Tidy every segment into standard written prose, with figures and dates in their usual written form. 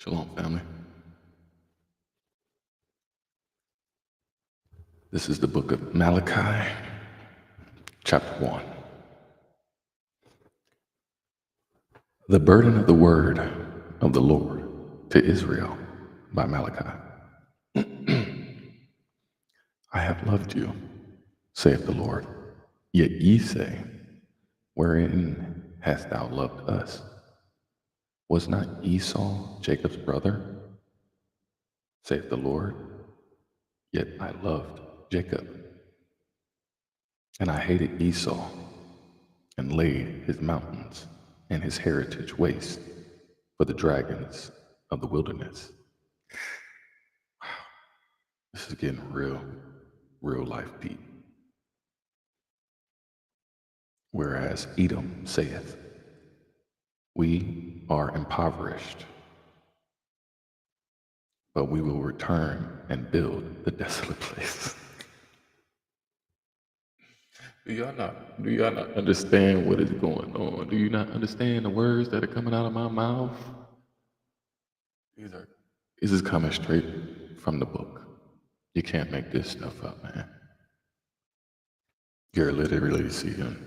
Shalom, family. This is the book of Malachi, chapter 1. The burden of the word of the Lord to Israel by Malachi. I have loved you, saith the Lord. Yet ye say, wherein hast thou loved us? Was not Esau Jacob's brother? Saith the Lord. Yet I loved Jacob, and I hated Esau, and laid his mountains and his heritage waste for the dragons of the wilderness. This is getting real life deep. Whereas Edom saith, we are impoverished, but we will return and build the desolate place. Do y'all not understand what is going on? Do you not understand the words that are coming out of my mouth? This is coming straight from the book. You can't make this stuff up, man. You're literally seeing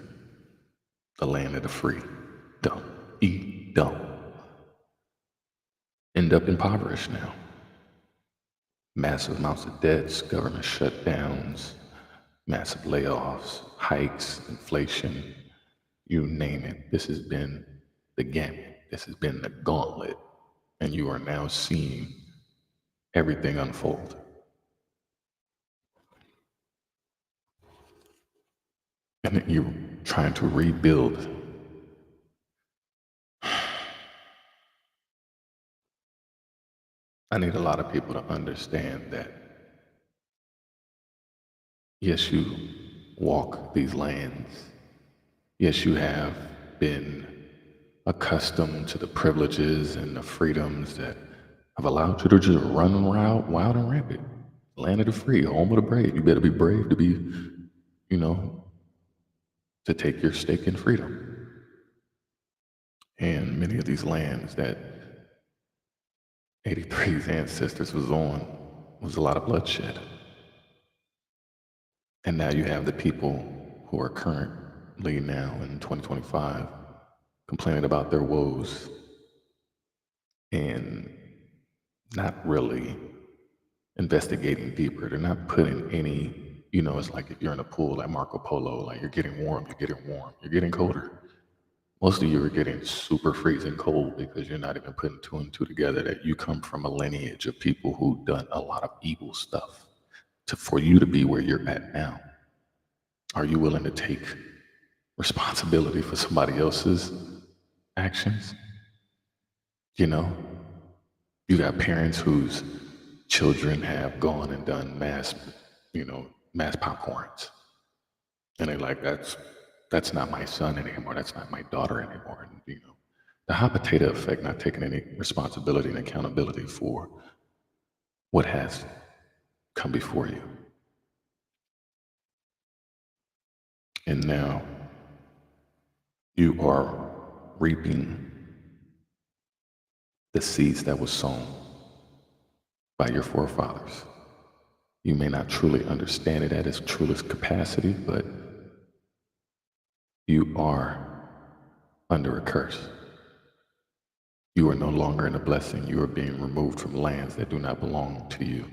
the land of the free. Don't end up impoverished now. Massive amounts of debts, government shutdowns, massive layoffs, hikes, inflation, you name it. This has been the gamut. This has been the gauntlet. And you are now seeing everything unfold. And you're trying to rebuild. I need a lot of people to understand that, yes, you walk these lands. Yes, you have been accustomed to the privileges and the freedoms that have allowed you to just run around wild and rampant. Land of the free, home of the brave. You better be brave to be, to take your stake in freedom. And many of these lands that 83's ancestors was on was a lot of bloodshed. And now you have the people who are currently now in 2025 complaining about their woes and not really investigating deeper. They're not putting any, it's like if you're in a pool like Marco Polo, like you're getting warm, you're getting colder. Most of you are getting super freezing cold because you're not even putting two and two together that you come from a lineage of people who've done a lot of evil stuff for you to be where you're at now. Are you willing to take responsibility for somebody else's actions? You got parents whose children have gone and done mass popcorns. And they're like, that's not my son anymore. That's not my daughter anymore. And, the hot potato effect, not taking any responsibility and accountability for what has come before you. And now you are reaping the seeds that was sown by your forefathers. You may not truly understand it at its truest capacity, but you are under a curse. You are no longer in a blessing. You are being removed from lands that do not belong to you.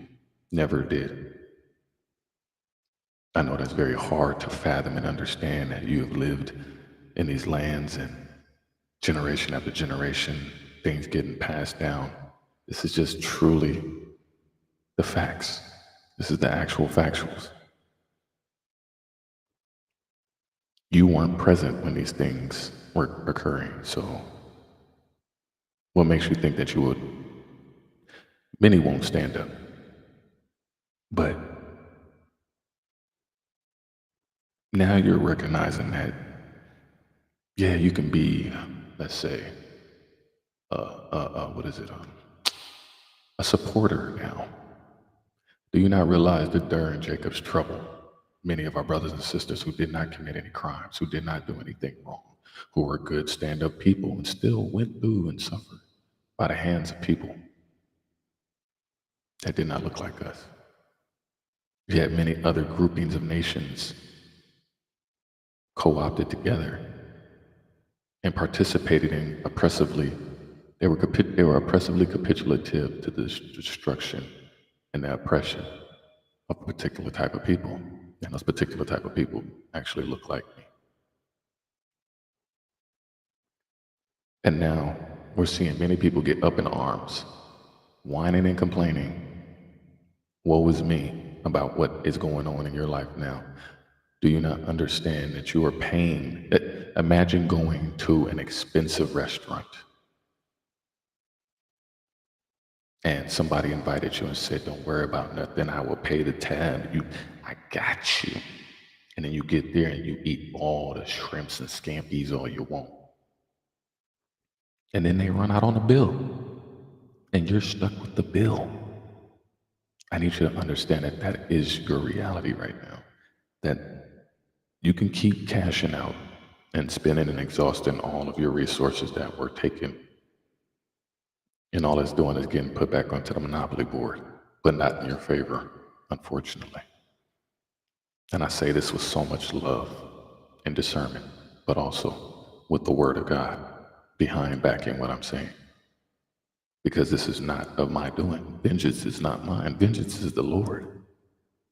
Never did. I know that's very hard to fathom and understand that you have lived in these lands and generation after generation, things getting passed down. This is just truly the facts. This is the actual factuals. You weren't present when these things were occurring, so what makes you think that you would? Many won't stand up. But now you're recognizing that, yeah, you can be, let's say, a supporter now. Do you not realize that during Jacob's trouble, many of our brothers and sisters who did not commit any crimes, who did not do anything wrong, who were good stand-up people and still went through and suffered by the hands of people that did not look like us. You had many other groupings of nations co-opted together and participated in oppressively. They were oppressively capitulative to the destruction and the oppression of a particular type of people. And those particular type of people actually look like me. And now we're seeing many people get up in arms, whining and complaining. Woe is me about what is going on in your life now. Do you not understand that you are paying? Imagine going to an expensive restaurant and somebody invited you and said, "Don't worry about nothing. I will pay the tab. I got you." And then you get there and you eat all the shrimps and scampies all you want. And then they run out on the bill and you're stuck with the bill. I need you to understand that that is your reality right now. That you can keep cashing out and spending and exhausting all of your resources that were taken, and all it's doing is getting put back onto the monopoly board, but not in your favor, unfortunately. And I say this with so much love and discernment, but also with the word of God behind backing what I'm saying. Because this is not of my doing. Vengeance is not mine. Vengeance is the Lord.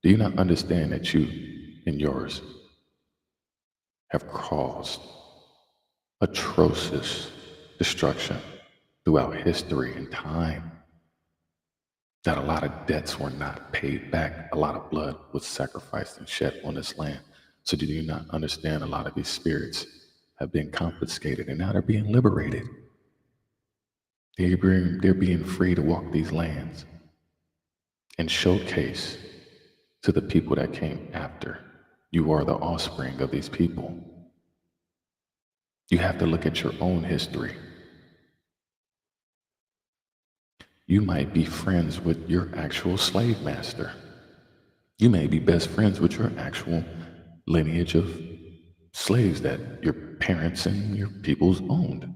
Do you not understand that you and yours have caused atrocious destruction throughout history and time? That a lot of debts were not paid back, a lot of blood was sacrificed and shed on this land. So do you not understand a lot of these spirits have been confiscated and now they're being liberated? They're being free to walk these lands and showcase to the people that came after. You are the offspring of these people. You have to look at your own history. You might be friends with your actual slave master. You may be best friends with your actual lineage of slaves that your parents and your peoples owned.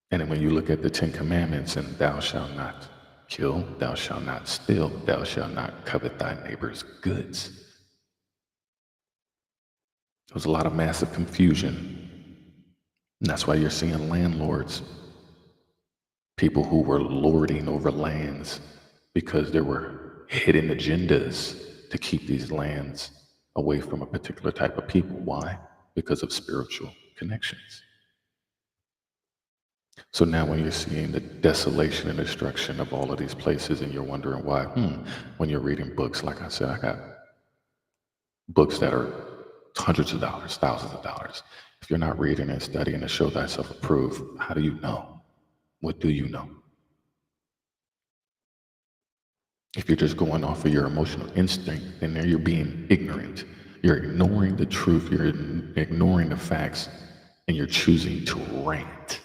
And then when you look at the Ten Commandments and thou shalt not kill, thou shalt not steal, thou shalt not covet thy neighbor's goods. There was a lot of massive confusion. And that's why you're seeing landlords, people who were lording over lands because there were hidden agendas to keep these lands away from a particular type of people. Why? Because of spiritual connections. So now when you're seeing the desolation and destruction of all of these places and you're wondering why, when you're reading books, like I said, I got books that are hundreds of dollars, thousands of dollars. If you're not reading and studying to show thyself approved, how do you know? What do you know? If you're just going off of your emotional instinct, then there you're being ignorant. You're ignoring the truth, you're ignoring the facts, and you're choosing to rant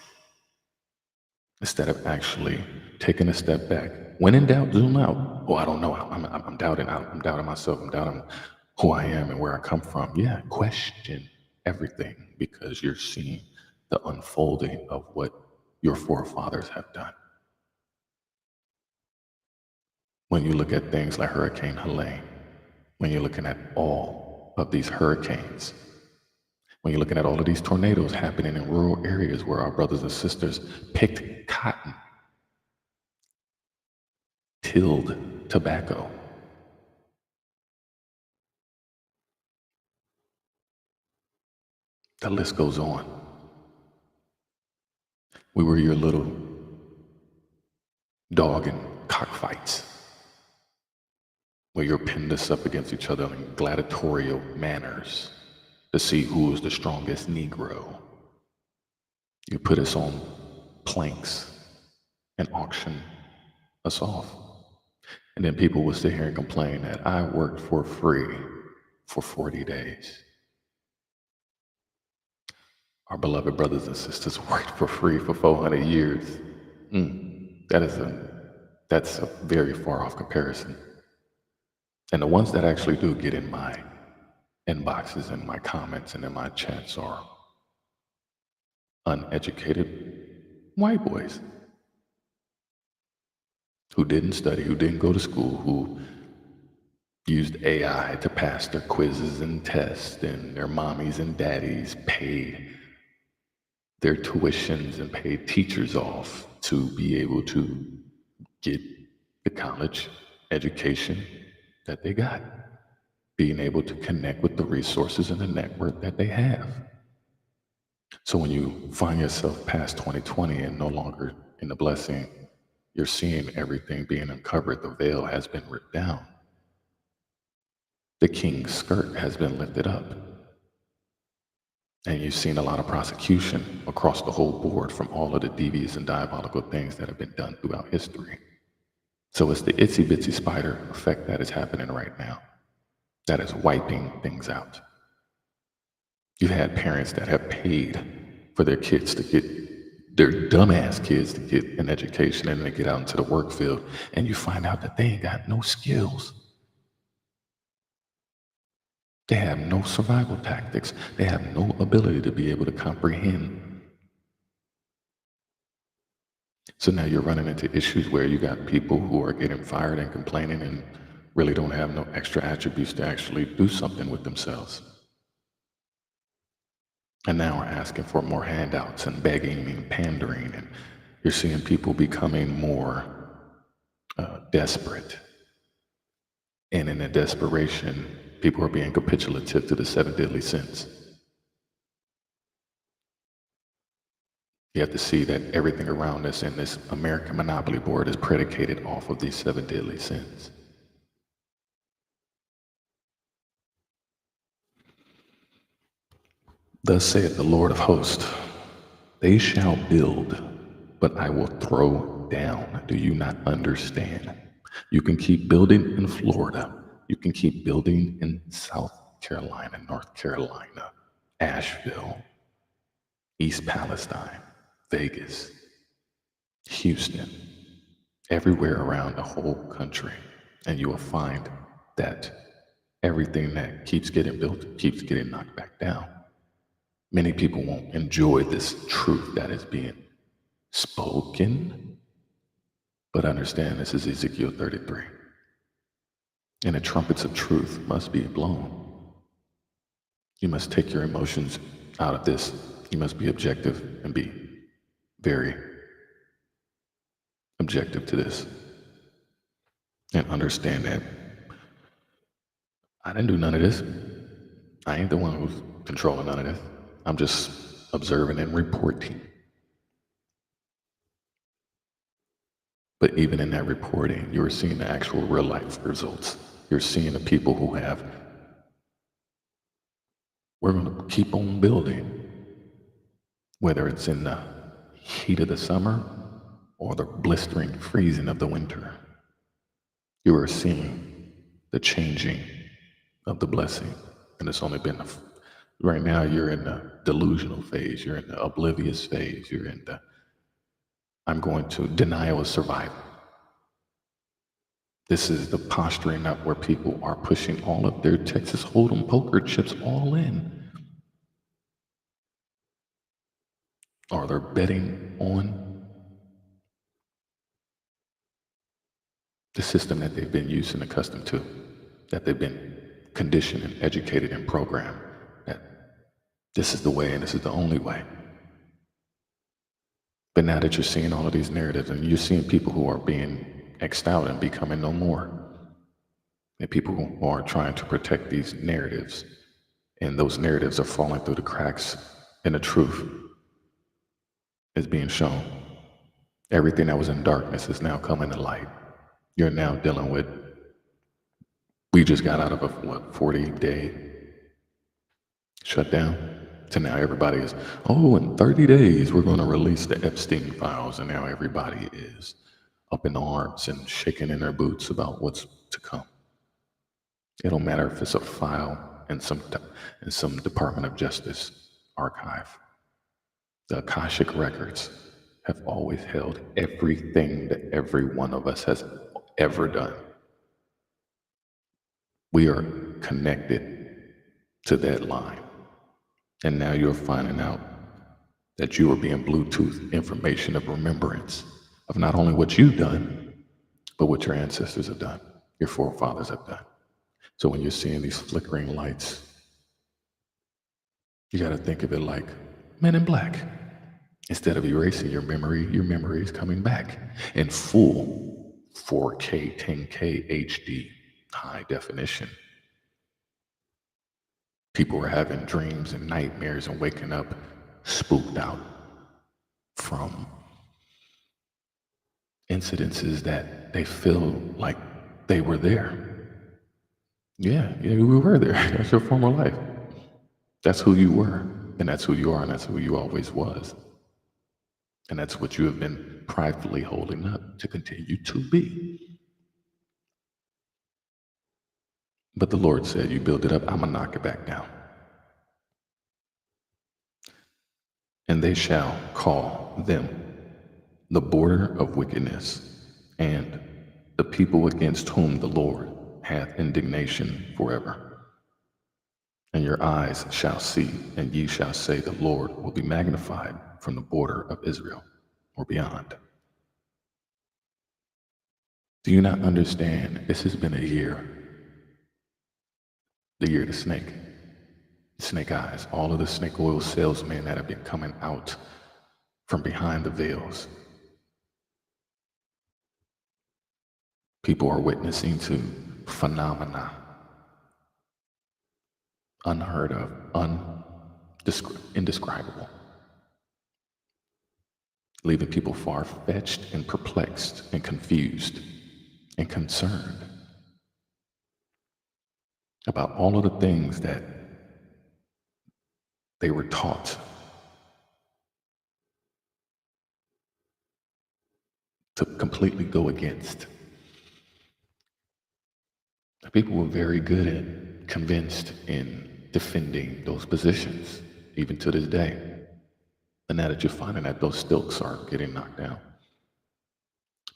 instead of actually taking a step back. When in doubt, zoom out. Oh, I don't know. I'm doubting. I'm doubting myself. I'm doubting who I am and where I come from. Yeah, question everything because you're seeing the unfolding of what your forefathers have done. When you look at things like Hurricane Helene, when you're looking at all of these hurricanes, when you're looking at all of these tornadoes happening in rural areas where our brothers and sisters picked cotton, tilled tobacco, the list goes on. We were your little dog and cockfights, where you're pinned us up against each other in gladiatorial manners to see who is the strongest Negro. You put us on planks and auction us off. And then people will sit here and complain that I worked for free for 40 days. Our beloved brothers and sisters worked for free for 400 years. That's a very far off comparison. And the ones that actually do get in my inboxes and my comments and in my chats are uneducated white boys. who didn't study, who didn't go to school, who used AI to pass their quizzes and tests, and their mommies and daddies paid their tuitions and paid teachers off to be able to get the college education that they got, being able to connect with the resources and the network that they have. So when you find yourself past 2020 and no longer in the blessing, you're seeing everything being uncovered. The veil has been ripped down. The king's skirt has been lifted up. And you've seen a lot of prosecution across the whole board from all of the devious and diabolical things that have been done throughout history. So it's the itsy bitsy spider effect that is happening right now that is wiping things out. You've had parents that have paid for their kids to get their dumbass kids to get an education, and they get out into the work field and you find out that they ain't got no skills. They have no survival tactics. They have no ability to be able to comprehend. So now you're running into issues where you got people who are getting fired and complaining and really don't have no extra attributes to actually do something with themselves. And now we're asking for more handouts and begging and pandering, and you're seeing people becoming more desperate. And in the desperation, people are being capitulative to the 7 deadly sins. You have to see that everything around us in this American monopoly board is predicated off of these 7 deadly sins. Thus saith the Lord of hosts, they shall build, but I will throw down. Do you not understand? You can keep building in Florida. You can keep building in South Carolina, North Carolina, Asheville, East Palestine, Vegas, Houston, everywhere around the whole country. And you will find that everything that keeps getting built keeps getting knocked back down. Many people won't enjoy this truth that is being spoken, but understand this is Ezekiel 33. And the trumpets of truth must be blown. You must take your emotions out of this. You must be objective and be very objective to this. And understand that I didn't do none of this. I ain't the one who's controlling none of this. I'm just observing and reporting. But even in that reporting, you're seeing the actual real life results. You're seeing the people who have, we're going to keep on building, whether it's in the heat of the summer or the blistering freezing of the winter. You are seeing the changing of the blessing. And it's only been, right now you're in the delusional phase, you're in the oblivious phase, you're in the, I'm going to denial of survival. This is the posturing up where people are pushing all of their Texas Hold'em poker chips all in. Or they're betting on the system that they've been used and accustomed to, that they've been conditioned and educated and programmed, that this is the way and this is the only way. But now that you're seeing all of these narratives and you're seeing people who are being X'd out and becoming no more, and people who are trying to protect these narratives, and those narratives are falling through the cracks, and the truth is being shown. Everything that was in darkness is now coming to light. You're now dealing with, we just got out of a 40-day shutdown. To now everybody is, oh, in 30 days we're going to release the Epstein files, and now everybody is up in arms and shaking in their boots about what's to come. It don't matter if it's a file in some Department of Justice archive. The Akashic records have always held everything that every one of us has ever done. We are connected to that line. And now you're finding out that you are being Bluetooth information of remembrance of not only what you've done, but what your ancestors have done, your forefathers have done. So when you're seeing these flickering lights, you got to think of it like Men in Black. Instead of erasing your memory is coming back in full 4K, 10K, HD, high definition. People were having dreams and nightmares and waking up spooked out from incidences that they feel like they were there. Yeah, we were there. That's your former life. That's who you were, and that's who you are, and that's who you always was. And that's what you have been pridefully holding up to continue to be. But the Lord said, you build it up, I'm going to knock it back down. And they shall call them the border of wickedness, and the people against whom the Lord hath indignation forever. And your eyes shall see, and ye shall say, the Lord will be magnified from the border of Israel or beyond. Do you not understand? This has been a year, the year of the snake eyes, all of the snake oil salesmen that have been coming out from behind the veils. People are witnessing to phenomena unheard of, indescribable, leaving people far-fetched and perplexed and confused and concerned about all of the things that they were taught to completely go against. People were very good at convinced in defending those positions, even to this day. And now that you're finding that those stilts are getting knocked down,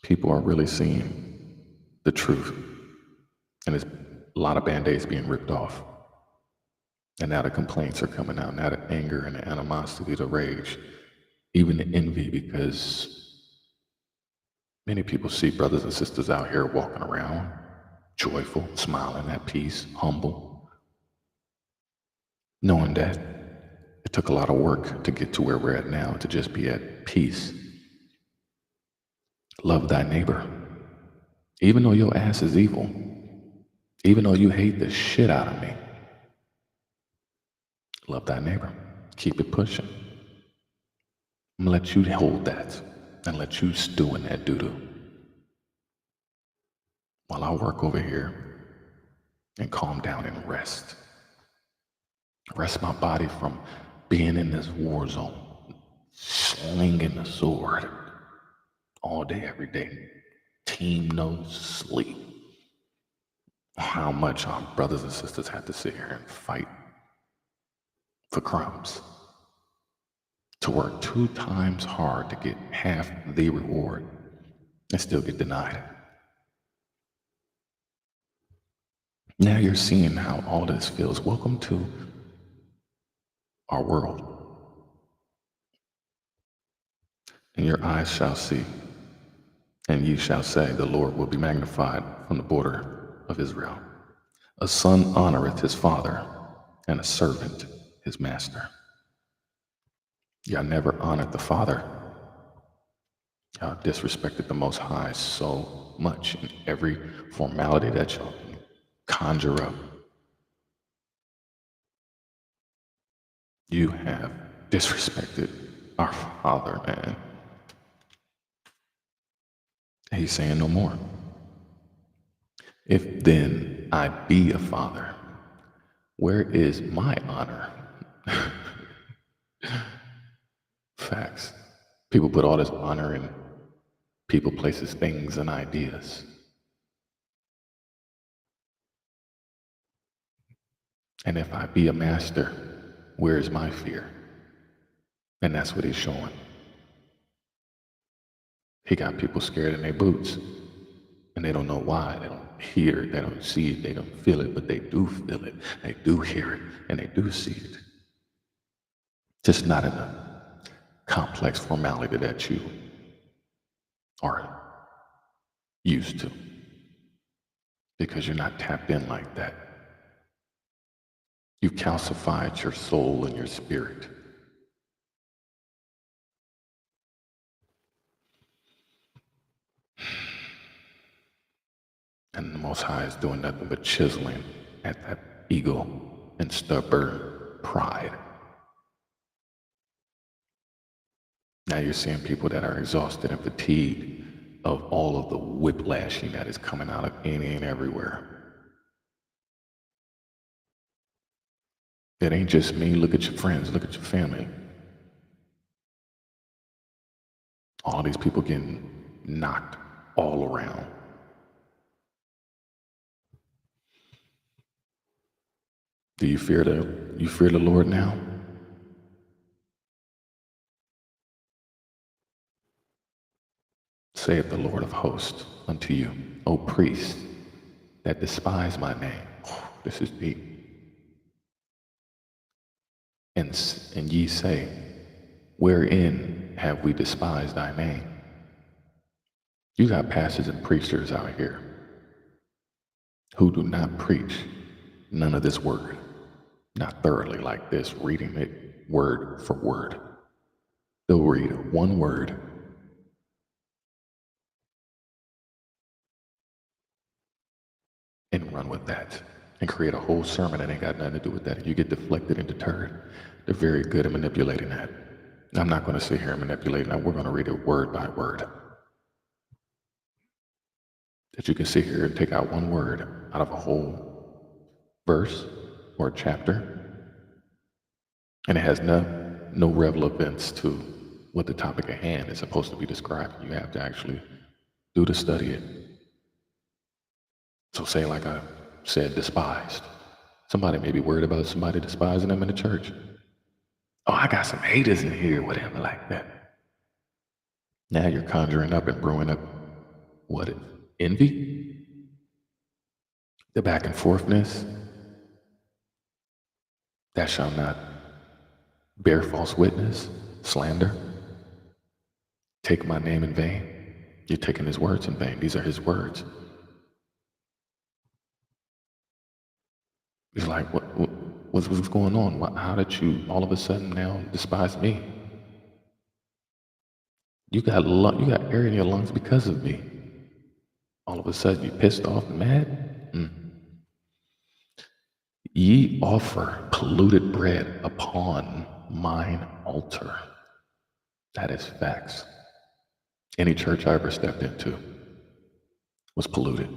people are really seeing the truth. And there's a lot of band-aids being ripped off. And now the complaints are coming out, now the anger and the animosity, the rage, even the envy, because many people see brothers and sisters out here walking around, joyful, smiling, at peace, humble, knowing that it took a lot of work to get to where we're at now, to just be at peace. Love thy neighbor. Even though your ass is evil, even though you hate the shit out of me, love thy neighbor. Keep it pushing. I'm gonna let you hold that and let you stew in that doo-doo while I work over here and calm down and rest. Rest my body from being in this war zone, slinging the sword all day, every day. Team no sleep. How much our brothers and sisters had to sit here and fight for crumbs, to work 2 times hard to get half the reward and still get denied. Now you're seeing how all this feels. Welcome to our world. And your eyes shall see, and ye shall say, the Lord will be magnified from the border of Israel. A son honoreth his father, and a servant his master. Y'all never honored the Father. Y'all disrespected the Most High so much in every formality that y'all can conjure up. You have disrespected our Father, man. He's saying no more. If then I be a father, where is my honor? Facts. People put all this honor in people, places, things, and ideas. And if I be a master, where is my fear? And that's what he's showing. He got people scared in their boots. And they don't know why. They don't hear it. They don't see it. They don't feel it. But they do feel it. They do hear it. And they do see it. Just not in a complex formality that you are used to, because you're not tapped in like that. You've calcified your soul and your spirit. And the Most High is doing nothing but chiseling at that ego and stubborn pride. Now you're seeing people that are exhausted and fatigued of all of the whiplashing that is coming out of any and everywhere. It ain't just me. Look at your friends. Look at your family. All these people getting knocked all around. Do you fear the Lord now? Saith the Lord of hosts unto you, O priests that despise my name. Oh, this is deep. And ye say, wherein have we despised thy name? You got pastors and preachers out here who do not preach none of this word, not thoroughly like this, reading it word for word. They'll read one word and run with that and create a whole sermon that ain't got nothing to do with that. You get deflected and deterred. They're very good at manipulating that. I'm not going to sit here and manipulate. Now we're going to read it word by word. That you can sit here and take out one word out of a whole verse or chapter, and it has no relevance to what the topic at hand is supposed to be describing. You have to actually do to study it. So say, like I said, despised. Somebody may be worried about somebody despising them in the church. Oh, I got some haters in here, whatever like that. Now you're conjuring up and brewing up what? Envy? The back and forthness? That shall not bear false witness, slander, take my name in vain. You're taking his words in vain. These are his words. He's like, what's going on? How did you all of a sudden now despise me? You got air in your lungs because of me. All of a sudden you pissed off and mad? Ye offer polluted bread upon mine altar. That is facts. Any church I ever stepped into was polluted.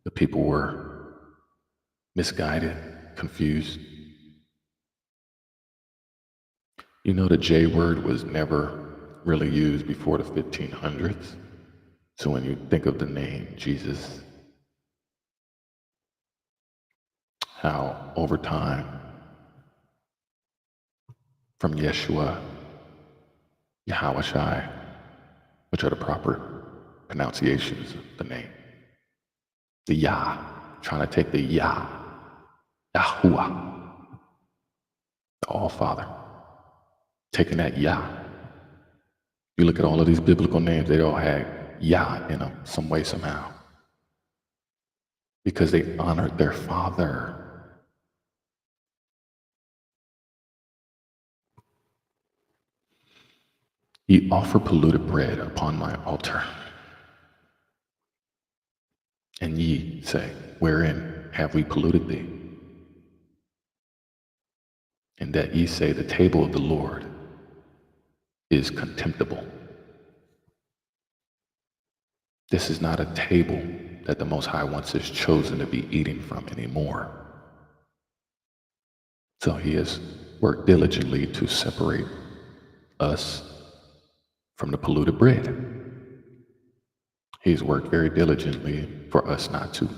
The people were misguided, confused. You know, the J word was never really used before the 1500s. So when you think of the name Jesus, how over time, from Yeshua, Yahawashai, which are the proper pronunciations of the name, the Yah, trying to take the Yah, Yahuwah, the All-Father, taking that Yah. You look at all of these biblical names, they all had Yah in them, some way, somehow, because they honored their Father. Ye offer polluted bread upon my altar. And ye say, wherein have we polluted thee? And that ye say, the table of the Lord is contemptible. This is not a table that the Most High wants his chosen to be eating from anymore. So he has worked diligently to separate us from the polluted bread. He's worked very diligently for us not to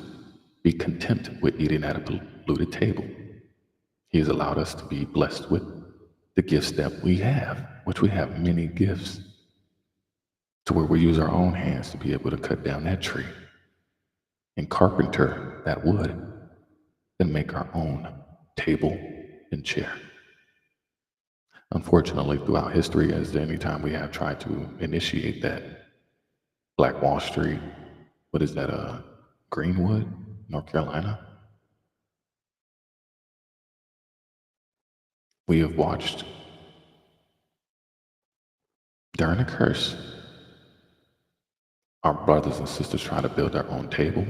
be content with eating at a polluted table. He has allowed us to be blessed with the gifts that we have, which we have many gifts, to where we use our own hands to be able to cut down that tree and carpenter that wood and make our own table and chair. Unfortunately, throughout history, as any time we have tried to initiate that, Black Wall Street, what is that, Greenwood, North Carolina? We have watched during a curse our brothers and sisters try to build their own table.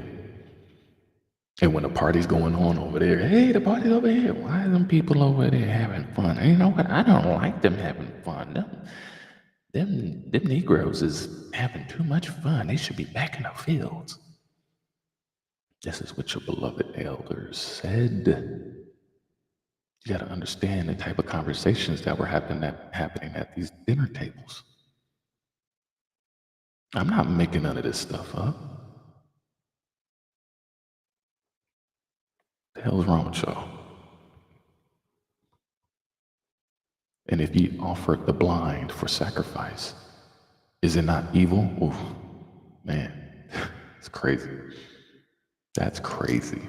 And when the party's going on over there, hey, the party's over here. Why are them people over there having fun? And you know what? I don't like them having fun. Them Negroes is having too much fun. They should be back in the fields. This is what your beloved elders said. You got to understand the type of conversations that were happening at these dinner tables. I'm not making none of this stuff up. The hell's wrong with y'all? And if ye offer the blind for sacrifice, is it not evil? Oof, man, it's crazy. That's crazy.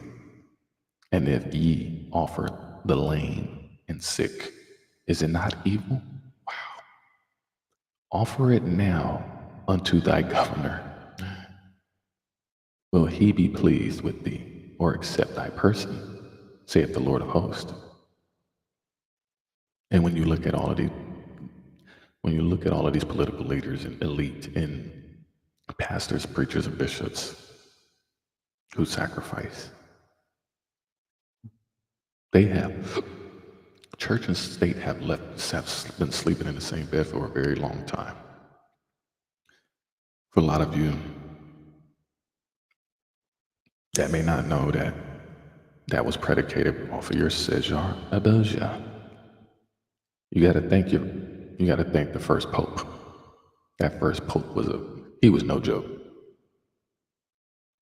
And if ye offer the lame and sick, is it not evil? Wow. Offer it now unto thy governor. Will he be pleased with thee, or accept thy person, saith the Lord of hosts? And when you look at all of these political leaders and elite and pastors, preachers, and bishops who sacrifice, they have church and state have been sleeping in the same bed for a very long time. For a lot of you that may not know that was predicated off of your Caesar Borgia. You got to thank the first pope. That first pope he was no joke.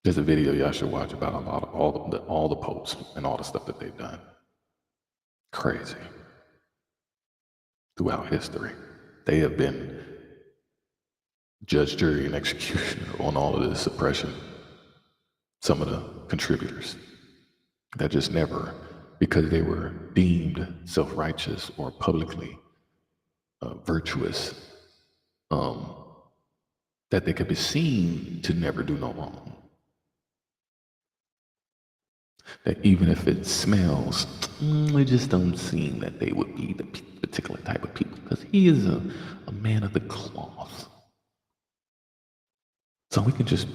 There's a video y'all should watch about all the popes and all the stuff that they've done. Crazy. Throughout history, they have been judge, jury, and executioner on all of this oppression. Some of the contributors that just never, because they were deemed self-righteous or publicly virtuous, that they could be seen to never do no wrong. That even if it smells, it just don't seem that they would be the particular type of people, because he is a man of the cloth. So we can just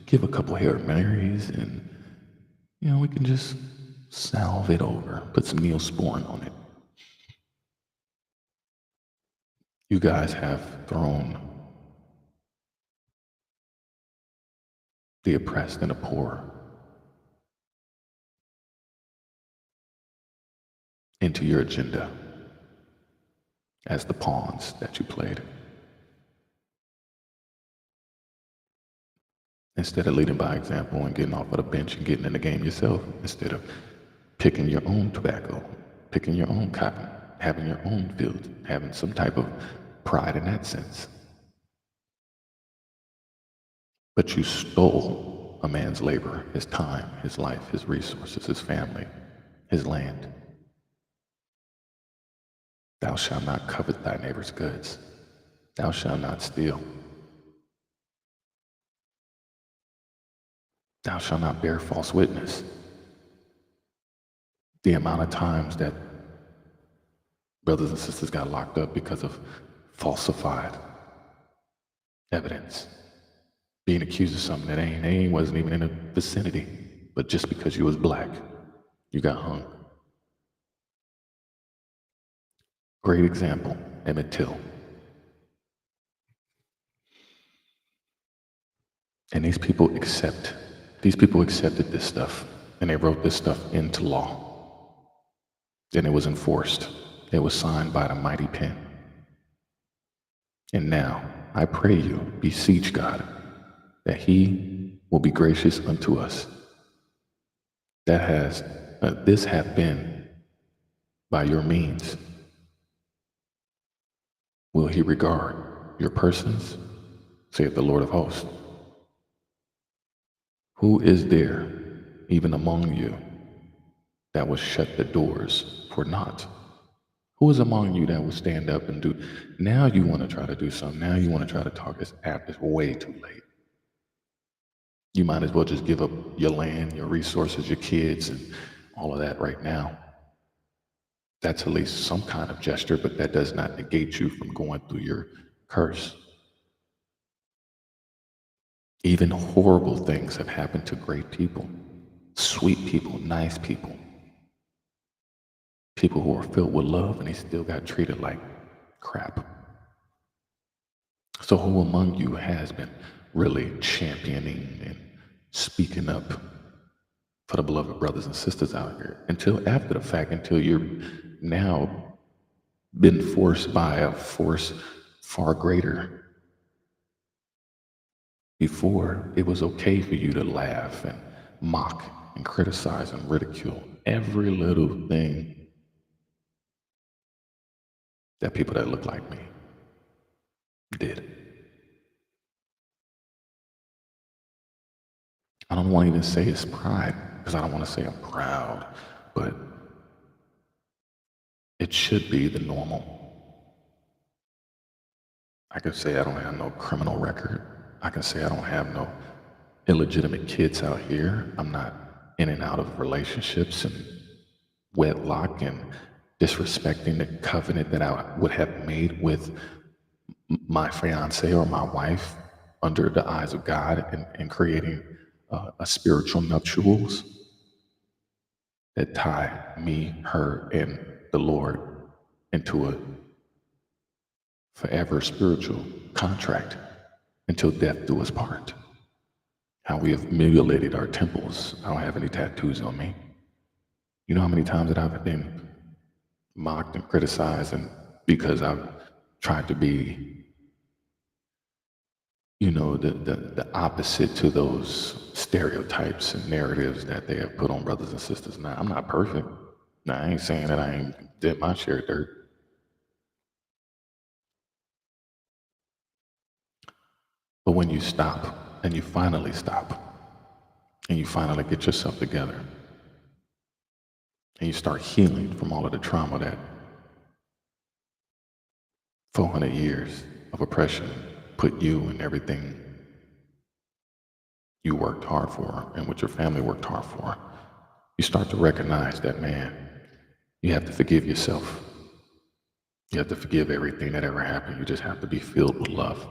give a couple Hail Marys and, we can just salve it over, put some Neosporin on it. You guys have thrown the oppressed and the poor into your agenda as the pawns that you played. Instead of leading by example and getting off of the bench and getting in the game yourself, instead of picking your own tobacco, picking your own cotton, having your own field, having some type of pride in that sense. But you stole a man's labor, his time, his life, his resources, his family, his land. Thou shalt not covet thy neighbor's goods. Thou shalt not steal. Thou shalt not bear false witness. The amount of times that brothers and sisters got locked up because of falsified evidence, being accused of something that they wasn't even in the vicinity, but just because you was black, you got hung. Great example, Emmett Till. And these people accepted this stuff, and they wrote this stuff into law. Then it was enforced. It was signed by the mighty pen. And now, I pray you, beseech God, that he will be gracious unto us. This hath been by your means. Will he regard your persons, saith the Lord of hosts? Who is there, even among you, that will shut the doors for naught? Who is among you that will stand up and do? Now you want to try to do something. Now you want to try to talk. It's way too late. You might as well just give up your land, your resources, your kids, and all of that right now. That's at least some kind of gesture, but that does not negate you from going through your curse. Even horrible things have happened to great people, sweet people, nice people, people who are filled with love, and they still got treated like crap. So, who among you has been really championing and speaking up for the beloved brothers and sisters out here until after the fact, until you're now been forced by a force far greater? Before, it was okay for you to laugh and mock and criticize and ridicule every little thing that people that look like me did. I don't want to even say it's pride because I don't want to say I'm proud, but it should be the normal. I can say I don't have no criminal record. I can say I don't have no illegitimate kids out here. I'm not in and out of relationships and wedlock and disrespecting the covenant that I would have made with my fiance or my wife under the eyes of God, and creating a spiritual nuptials that tie me, her, and the Lord into a forever spiritual contract until death do us part. How we have mutilated our temples. I don't have any tattoos on me. You know how many times that I've been mocked and criticized, and because I've tried to be, the opposite to those stereotypes and narratives that they have put on brothers and sisters. Now, I'm not perfect. Now, I ain't saying that I ain't did my share of dirt. But when you stop, and you finally stop, and you finally get yourself together, and you start healing from all of the trauma that 400 years of oppression put you and everything you worked hard for and what your family worked hard for, you start to recognize that, man, you have to forgive yourself. You have to forgive everything that ever happened. You just have to be filled with love.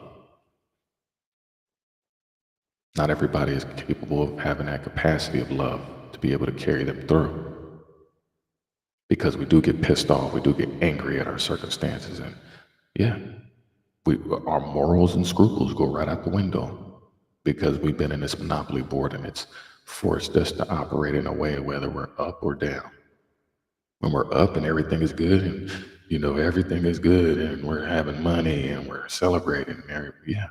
Not everybody is capable of having that capacity of love to be able to carry them through. Because we do get pissed off, we do get angry at our circumstances, and yeah, our morals and scruples go right out the window because we've been in this monopoly board and it's forced us to operate in a way whether we're up or down. When we're up and everything is good, and everything is good, and we're having money and we're celebrating, yeah,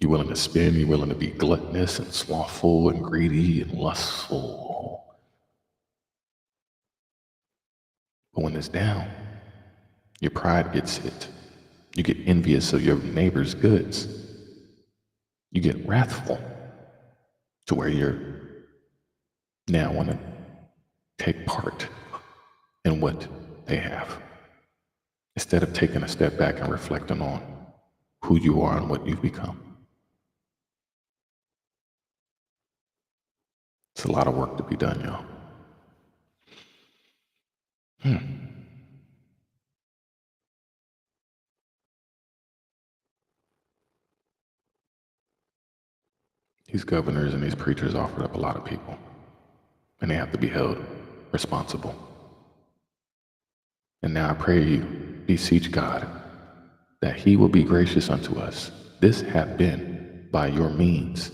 you're willing to spend, you're willing to be gluttonous and slothful and greedy and lustful. But when it's down, your pride gets hit. You get envious of your neighbor's goods. You get wrathful to where you're now want to take part in what they have, instead of taking a step back and reflecting on who you are and what you've become. It's a lot of work to be done, y'all. These governors and these preachers offered up a lot of people, and they have to be held responsible. And now I pray you, beseech God, that he will be gracious unto us. This hath been by your means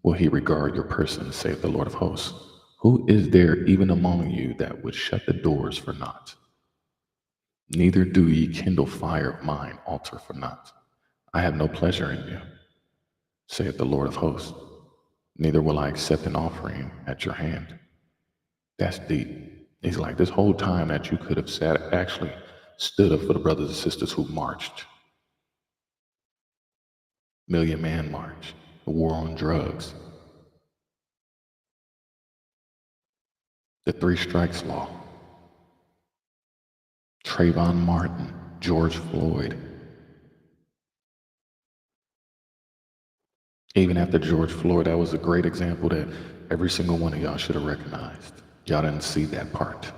will he regard your person, saith the Lord of hosts. Who is there even among you that would shut the doors for naught? Neither do ye kindle fire of mine altar for naught. I have no pleasure in you, saith the Lord of hosts. Neither will I accept an offering at your hand. That's deep. He's like, this whole time that you could have actually stood up for the brothers and sisters who marched. Million Man March, the war on drugs, the Three Strikes Law, Trayvon Martin, George Floyd. Even after George Floyd, that was a great example that every single one of y'all should have recognized. Y'all didn't see that part.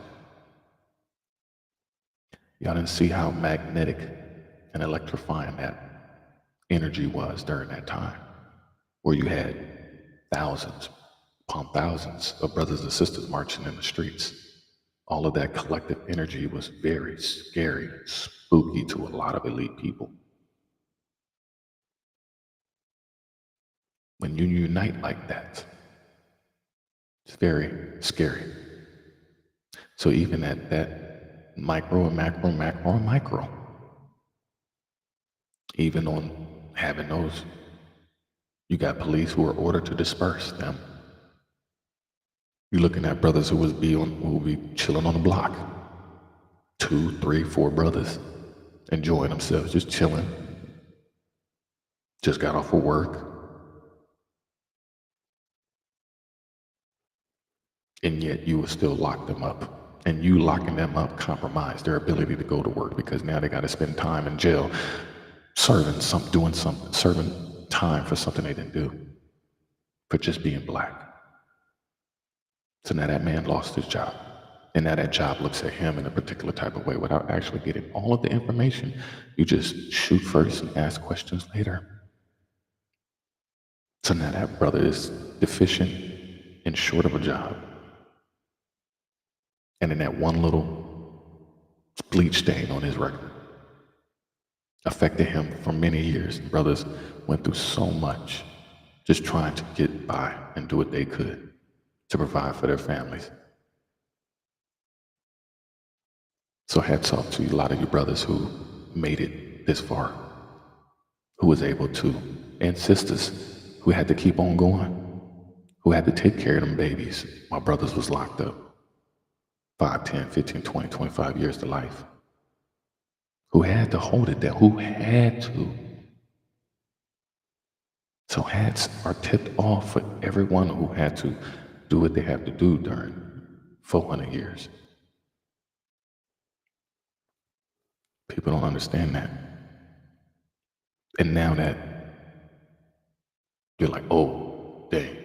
Y'all didn't see how magnetic and electrifying that energy was during that time, where you had thousands upon thousands of brothers and sisters marching in the streets. All of that collective energy was very scary, spooky to a lot of elite people. When you unite like that, it's very scary. So even at that micro and macro, macro and micro, even on having those, you got police who are ordered to disperse them. You're looking at brothers who will be chilling on the block. 2, 3, 4 brothers enjoying themselves, just chilling. Just got off of work. And yet you will still lock them up. And you locking them up compromised their ability to go to work because now they got to spend time in jail serving time for something they didn't do, for just being black. So now that man lost his job. And now that job looks at him in a particular type of way without actually getting all of the information. You just shoot first and ask questions later. So now that brother is deficient and short of a job. And in that one little bleach stain on his record affected him for many years. Brothers went through so much just trying to get by and do what they could to provide for their families. So hats off to a lot of you brothers who made it this far, who was able to, and sisters who had to keep on going, who had to take care of them babies while brothers was locked up 5, 10, 15, 20, 25 years to life, who had to hold it down, who had to. So hats are tipped off for everyone who had to do what they have to do during 400 years. People don't understand that. And now that you're like, oh, dang,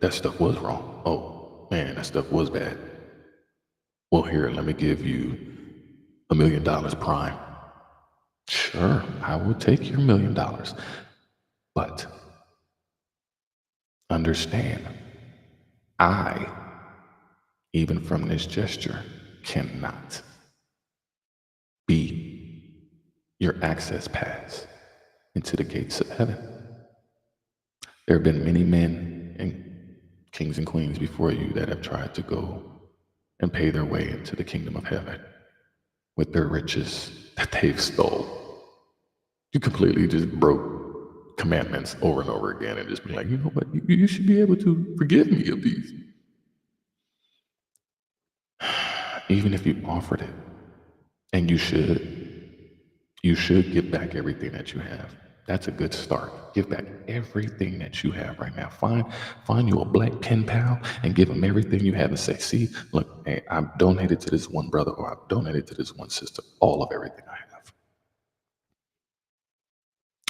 that stuff was wrong. Oh, man, that stuff was bad. Well, here, let me give you $1 million prime. Sure, I will take your $1 million. But understand, I, even from this gesture, cannot be your access pass into the gates of heaven. There have been many men and kings and queens before you that have tried to go and pay their way into the kingdom of heaven with their riches that they've stole. You completely just broke commandments over and over again and just be like, you know what, you should be able to forgive me of these. Even if you offered it, and you should give back everything that you have. That's a good start. Give back everything that you have right now. Find you a black pen pal and give them everything you have and say, see, look, hey, I've donated to this one brother or I've donated to this one sister, all of everything I have.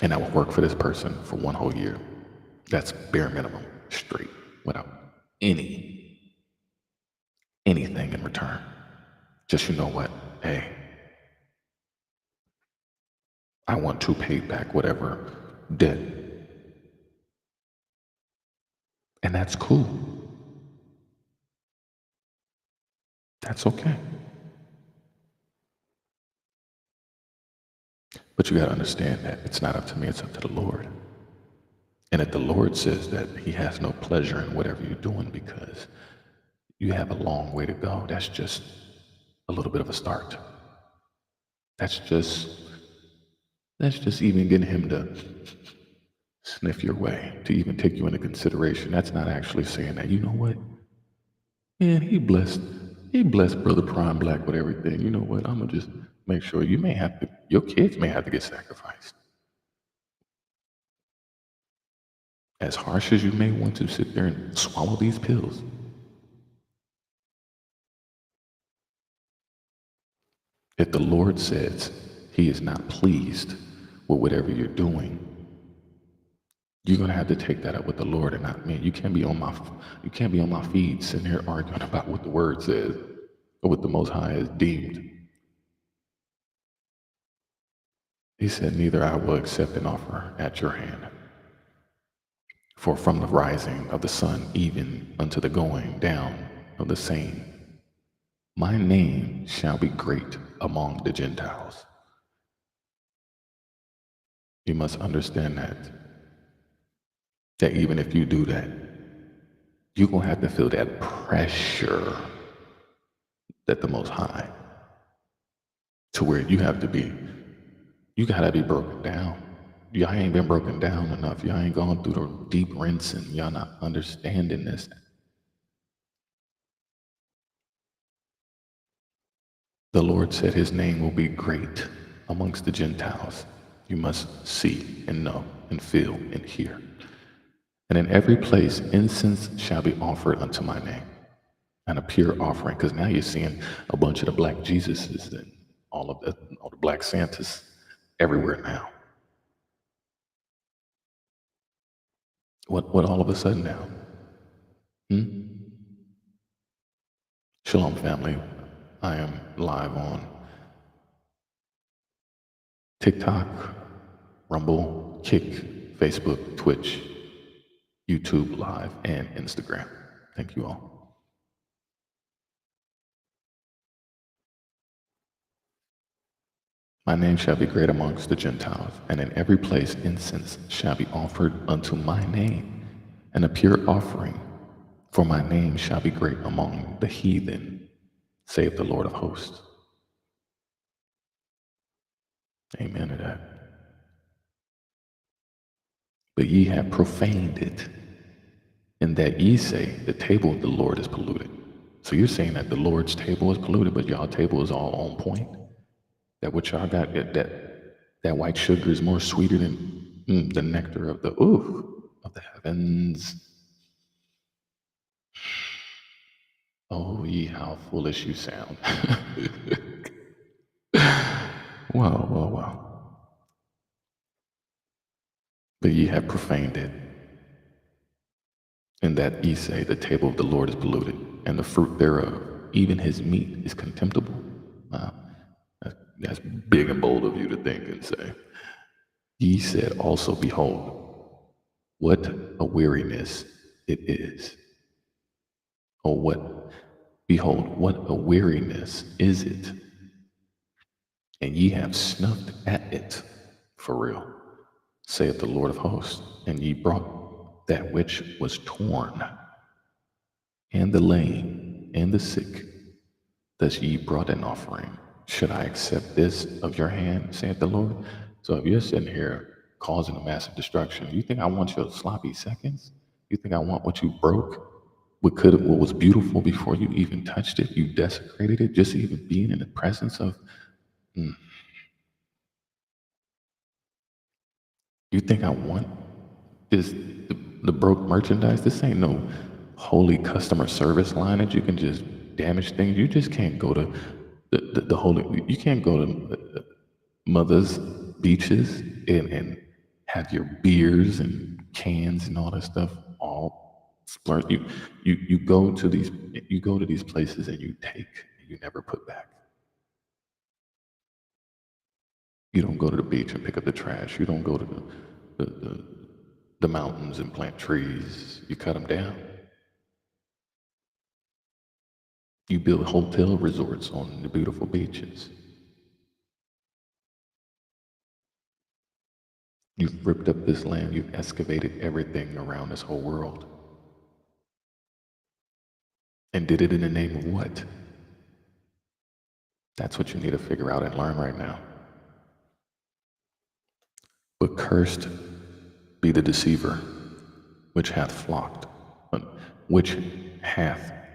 And I will work for this person for 1 whole year. That's bare minimum, straight, without anything in return. Just, you know what, hey, I want to pay back whatever debt. And that's cool. That's okay. But you got to understand that it's not up to me, it's up to the Lord. And if the Lord says that he has no pleasure in whatever you're doing because you have a long way to go, that's just a little bit of a start. That's just even getting him to sniff your way, to even take you into consideration. That's not actually saying that, you know what? Man, he blessed Brother Prime Black with everything. You know what? I'm gonna just make sure your kids may have to get sacrificed. As harsh as you may want to sit there and swallow these pills, if the Lord says he is not pleased with whatever you're doing, You're gonna have to take that up with the Lord and not me. You can't be on my feed sitting here arguing about what the word says or what the Most High has deemed. He said, neither I will accept an offer at your hand. For from the rising of the sun even unto the going down of the same, my name shall be great among the Gentiles. You must understand that even if you do that, you're going to have to feel that pressure that the Most High, to where you got to be broken down. Y'all ain't been broken down enough. Y'all ain't gone through the deep rinsing. Y'all not understanding this. The Lord said his name will be great amongst the Gentiles. You must see and know and feel and hear. And in every place incense shall be offered unto my name, and a pure offering. Because now you're seeing a bunch of the black Jesuses and all the black Santas everywhere now. What all of a sudden now? Shalom, family. I am live on TikTok, Rumble, Kick, Facebook, Twitch, YouTube Live, and Instagram. Thank you all. My name shall be great amongst the Gentiles, and in every place incense shall be offered unto my name, and a pure offering. For my name shall be great among the heathen, saith the Lord of hosts. Amen to that. But ye have profaned it, in that ye say, the table of the Lord is polluted. So you're saying that the Lord's table is polluted, but y'all table is all on point? That what y'all got, that white sugar is more sweeter than the nectar of the heavens. Oh, ye how foolish you sound. Wow. But ye have profaned it, in that ye say, the table of the Lord is polluted, and the fruit thereof, even his meat, is contemptible. Wow, that's big and bold of you to think and say. Ye said also, behold, what a weariness it is. Behold, what a weariness is it. And ye have snuffed at it, for real, saith the Lord of hosts. And ye brought that which was torn, and the lame, and the sick. Thus ye brought an offering. Should I accept this of your hand, saith the Lord? So if you're sitting here causing a massive destruction, you think I want your sloppy seconds? You think I want what you broke? What was beautiful before you even touched it? You desecrated it, just even being in the presence of. You think I want this the broke merchandise? This ain't no holy customer service line that you can just damage things. You just can't go to the holy. You can't go to Mother's beaches and have your beers and cans and all that stuff all splurged. You go to these places and you take and you never put back. You don't go to the beach and pick up the trash. You don't go to the mountains and plant trees. You cut them down. You build hotel resorts on the beautiful beaches. You've ripped up this land. You've excavated everything around this whole world. And did it in the name of what? That's what you need to figure out and learn right now. But cursed be the deceiver, which hath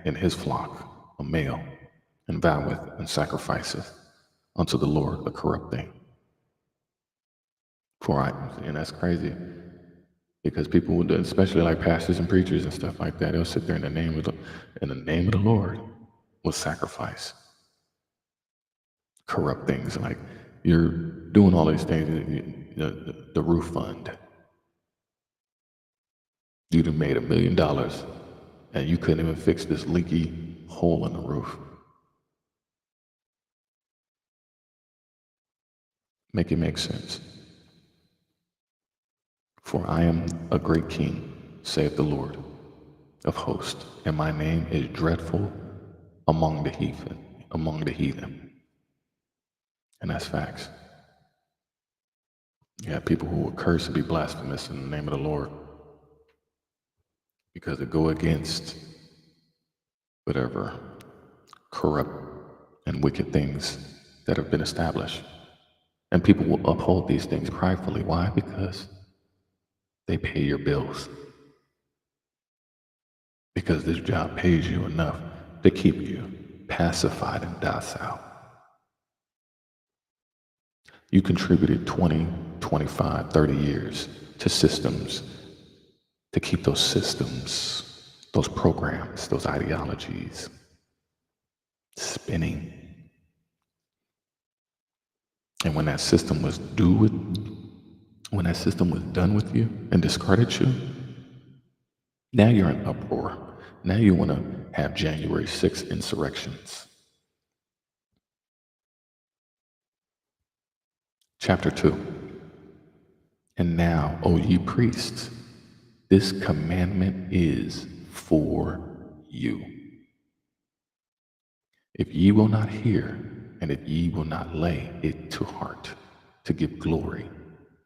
in his flock a male, and voweth and sacrificeth unto the Lord a corrupt thing. And that's crazy, because people would, especially like pastors and preachers and stuff like that, they'll sit there in the name of the Lord will sacrifice corrupt things. Like you're doing all these things, the roof fund. You'd have made $1 million and you couldn't even fix this leaky hole in the roof. Make it make sense. For I am a great king, saith the Lord of hosts, and my name is dreadful among the heathen. And that's facts. You have people who will curse and be blasphemous in the name of the Lord because they go against whatever corrupt and wicked things that have been established. And people will uphold these things pridefully. Why? Because they pay your bills. Because this job pays you enough to keep you pacified and docile. You contributed 20, 25, 30 years to systems, to keep those systems, those programs, those ideologies spinning. And when that system was done with you and discarded you, now you're in uproar. Now you want to have January 6th insurrections. Chapter 2. And now, O ye priests, this commandment is for you. If ye will not hear, and if ye will not lay it to heart, to give glory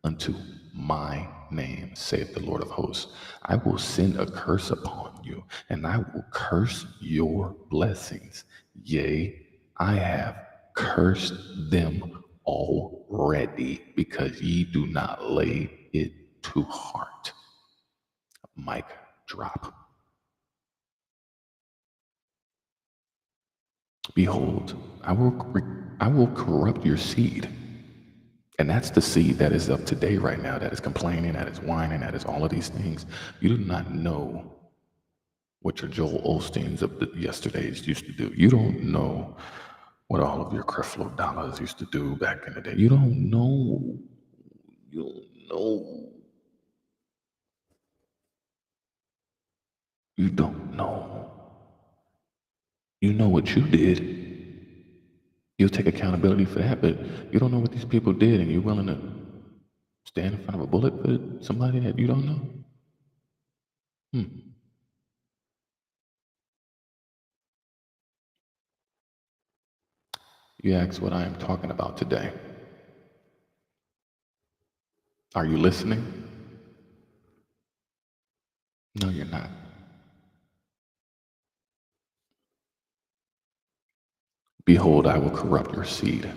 unto my name, saith the Lord of hosts, I will send a curse upon you, and I will curse your blessings. Yea, I have cursed them already, because ye do not lay it to heart. Mic drop. Behold, I will corrupt your seed. And that's the seed that is of today right now, that is complaining, that is whining, that is all of these things. You do not know what your Joel Osteens of the yesterdays used to do. You don't know what all of your Creflo Dollars used to do back in the day. You don't know. You don't know. You don't know. You know what you did. You'll take accountability for that, but you don't know what these people did, and you're willing to stand in front of a bullet for somebody that you don't know? You ask what I am talking about today. Are you listening? No, you're not. Behold, I will corrupt your seed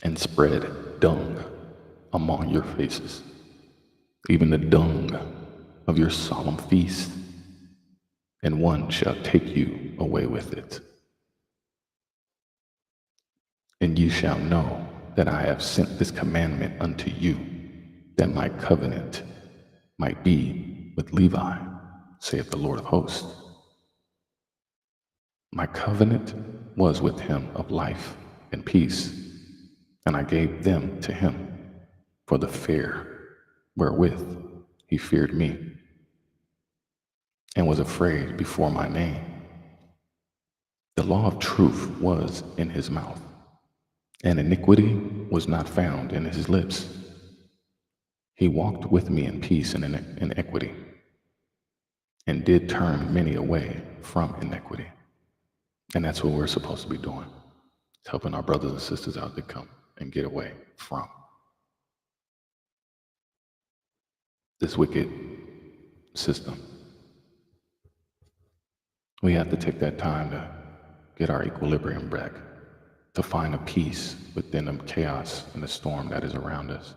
and spread dung among your faces, even the dung of your solemn feast, and one shall take you away with it. And ye shall know that I have sent this commandment unto you, that my covenant might be with Levi, saith the Lord of hosts. My covenant was with him of life and peace, and I gave them to him for the fear wherewith he feared me, and was afraid before my name. The law of truth was in his mouth, and iniquity was not found in his lips. He walked with me in peace and in equity, and did turn many away from iniquity. And that's what we're supposed to be doing. It's helping our brothers and sisters out to come and get away from this wicked system. We have to take that time to get our equilibrium back, to find a peace within the chaos and the storm that is around us.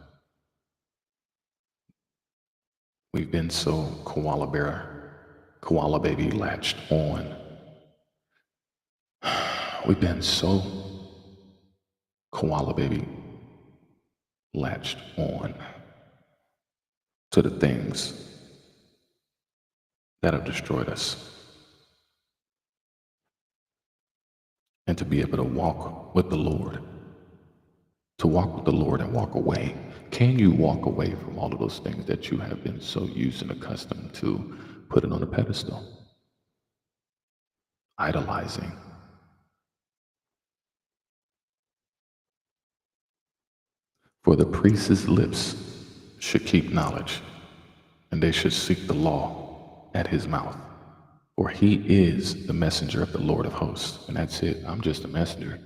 We've been so koala baby latched on. We've been so koala baby latched on to the things that have destroyed us. And to be able to walk with the Lord, to walk with the Lord and walk away? Can you walk away from all of those things that you have been so used and accustomed to putting on a pedestal, idolizing? For the priest's lips should keep knowledge, and they should seek the law at his mouth. For he is the messenger of the Lord of hosts. And that's it. I'm just a messenger.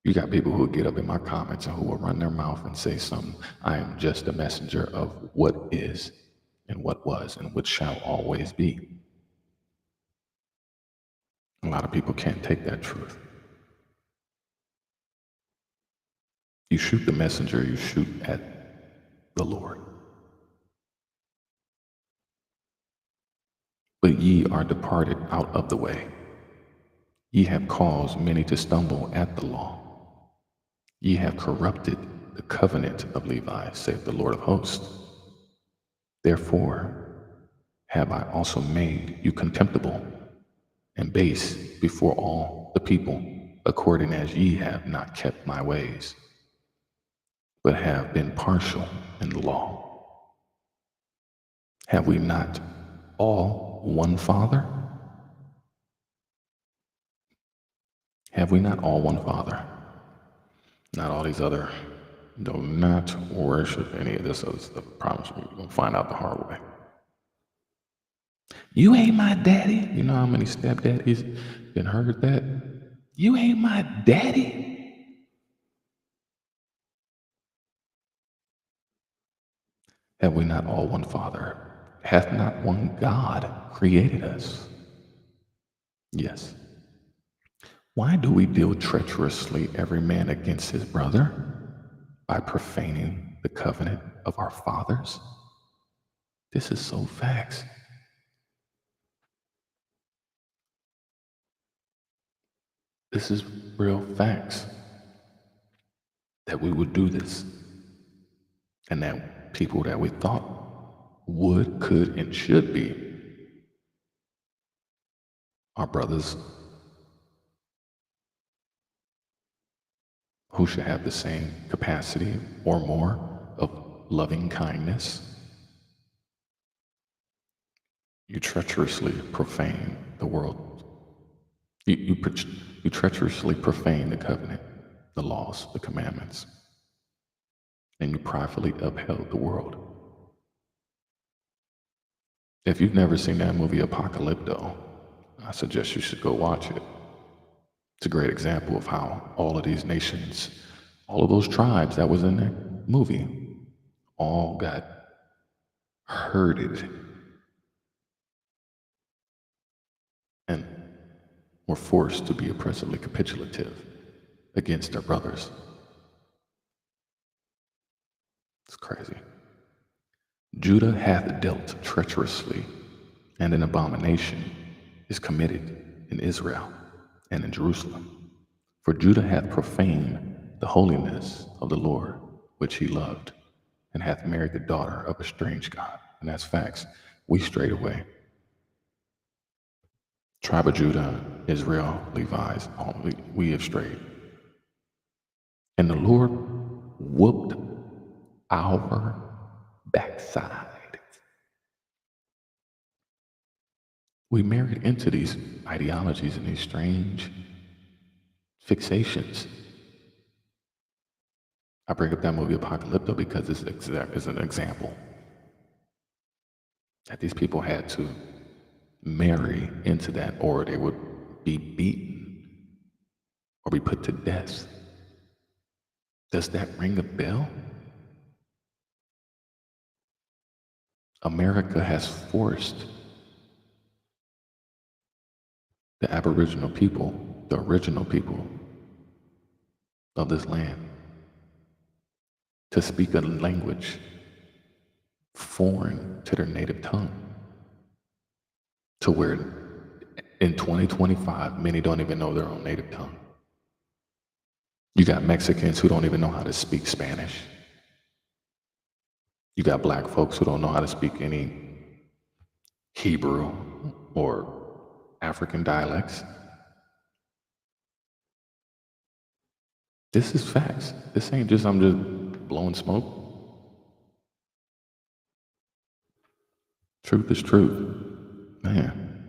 You got people who will get up in my comments and who will run their mouth and say something. I am just a messenger of what is and what was and what shall always be. A lot of people can't take that truth. You shoot the messenger, you shoot at the Lord. But ye are departed out of the way. Ye have caused many to stumble at the law. Ye have corrupted the covenant of Levi, saith the Lord of hosts. Therefore have I also made you contemptible and base before all the people, according as ye have not kept my ways, but have been partial in the law. Have we not all one Father? Have we not all one Father? Not all these other, do not worship any of this other stuff. I promise you, you're going to find out the hard way. You ain't my daddy. You know how many stepdaddies been heard that? You ain't my daddy. Have we not all one Father? Hath not one God created us? Yes. Why do we deal treacherously every man against his brother? By profaning the covenant of our fathers? This is so facts. This is real facts that we would do this, and that people that we thought would, could, and should be our brothers who should have the same capacity or more of loving kindness. You treacherously profane the world. You treacherously profane the covenant, the laws, the commandments, and you pridefully upheld the world. If you've never seen that movie Apocalypto, I suggest you should go watch it. It's a great example of how all of these nations, all of those tribes that was in that movie, all got herded and were forced to be oppressively capitulative against their brothers. It's crazy. Judah hath dealt treacherously, and an abomination is committed in Israel and in Jerusalem. For Judah hath profaned the holiness of the Lord, which he loved, and hath married the daughter of a strange God. And that's facts. We strayed away. Tribe of Judah, Israel, Levi's, we have strayed. And the Lord whooped our backside. We married into these ideologies and these strange fixations. I bring up that movie Apocalypto because it's an example that these people had to marry into that, or they would be beaten or be put to death. Does that ring a bell? America has forced the Aboriginal people, the original people of this land, to speak a language foreign to their native tongue, to where in 2025, many don't even know their own native tongue. You got Mexicans who don't even know how to speak Spanish. You got black folks who don't know how to speak any Hebrew or African dialects. This is facts. This ain't just I'm just blowing smoke. Truth is truth. Man,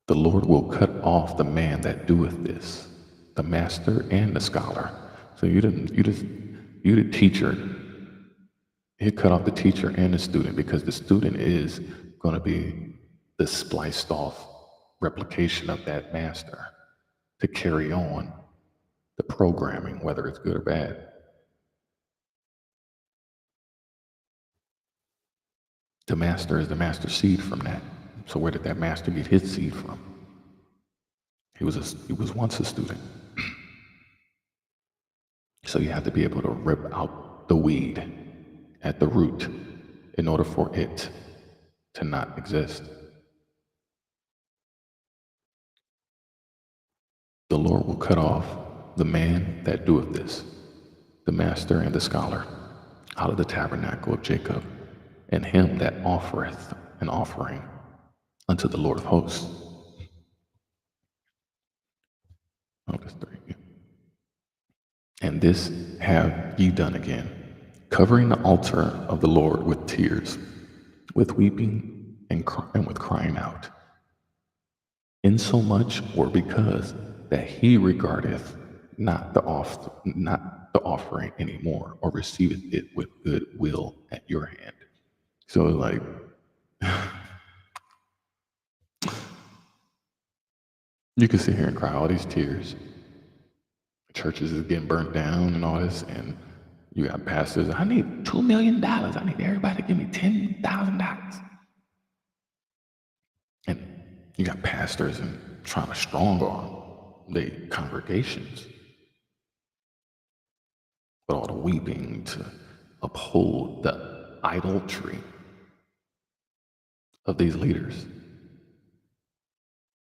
the Lord will cut off the man that doeth this, the master and the scholar. So you the teacher. He'll cut off the teacher and the student because the student is going to be the spliced off replication of that master to carry on the programming, whether it's good or bad. The master is the master seed from that. So where did that master get his seed from? He was once a student. So you have to be able to rip out the weed at the root in order for it to not exist. The Lord will cut off the man that doeth this, the master and the scholar, out of the tabernacle of Jacob, and him that offereth an offering unto the Lord of hosts. Notice 3. And this have ye done again, covering the altar of the Lord with tears, with weeping and with crying out, insomuch or because that he regardeth not the offering anymore, or receiveth it with good will at your hand. So like you can sit here and cry all these tears. Churches is getting burnt down and all this, and you got pastors. I need $2 million. I need everybody to give me $10,000. And you got pastors and trying to strong arm the congregations with all the weeping to uphold the idolatry of these leaders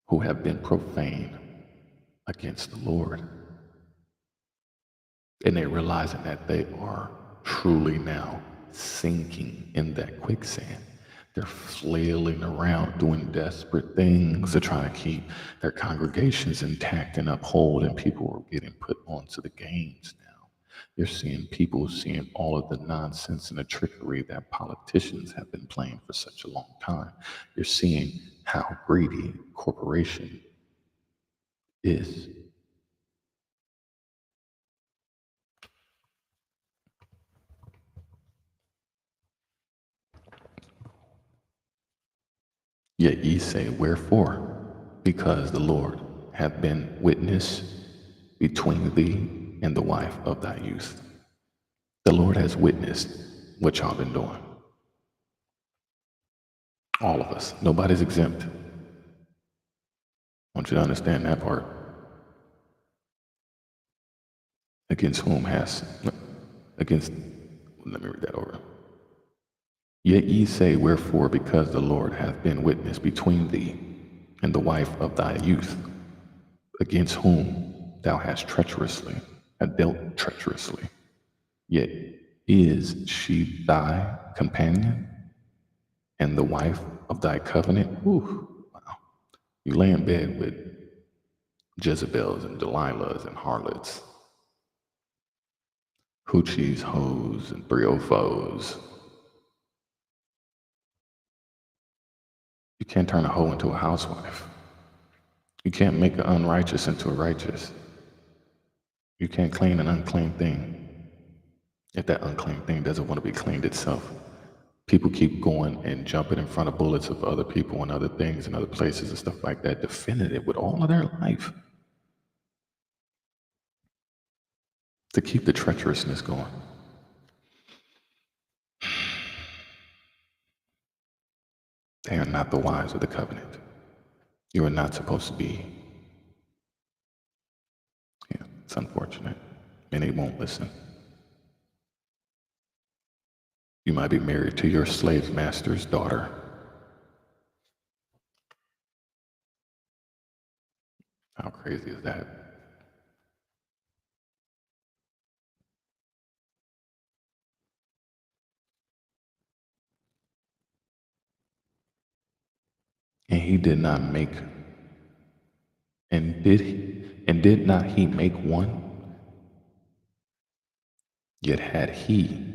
who have been profane against the Lord. And they're realizing that they are truly now sinking in that quicksand. They're flailing around doing desperate things to try to keep their congregations intact and uphold, and people are getting put onto the games now. You're seeing people seeing all of the nonsense and the trickery that politicians have been playing for such a long time. You're seeing how greedy corporation is. Yet ye say, wherefore? Because the Lord hath been witness between thee and the wife of thy youth. The Lord has witnessed what y'all been doing. All of us. Nobody's exempt. I want you to understand that part. Against whom has, against, let me read that over. Yet ye say, wherefore? Because the Lord hath been witness between thee and the wife of thy youth, against whom thou hast treacherously, dealt treacherously. Yet is she thy companion and the wife of thy covenant? Ooh, wow. You lay in bed with Jezebels and Delilahs and harlots, hoochies, hoes, and 304s. You can't turn a hoe into a housewife. You can't make an unrighteous into a righteous. You can't clean an unclean thing if that unclean thing doesn't want to be cleaned itself. People keep going and jumping in front of bullets of other people and other things and other places and stuff like that, defending it with all of their life to keep the treacherousness going. They are not the wives of the covenant. You are not supposed to be. Yeah, it's unfortunate. And they won't listen. You might be married to your slave master's daughter. How crazy is that? And he did not make And did not he make one? Yet had he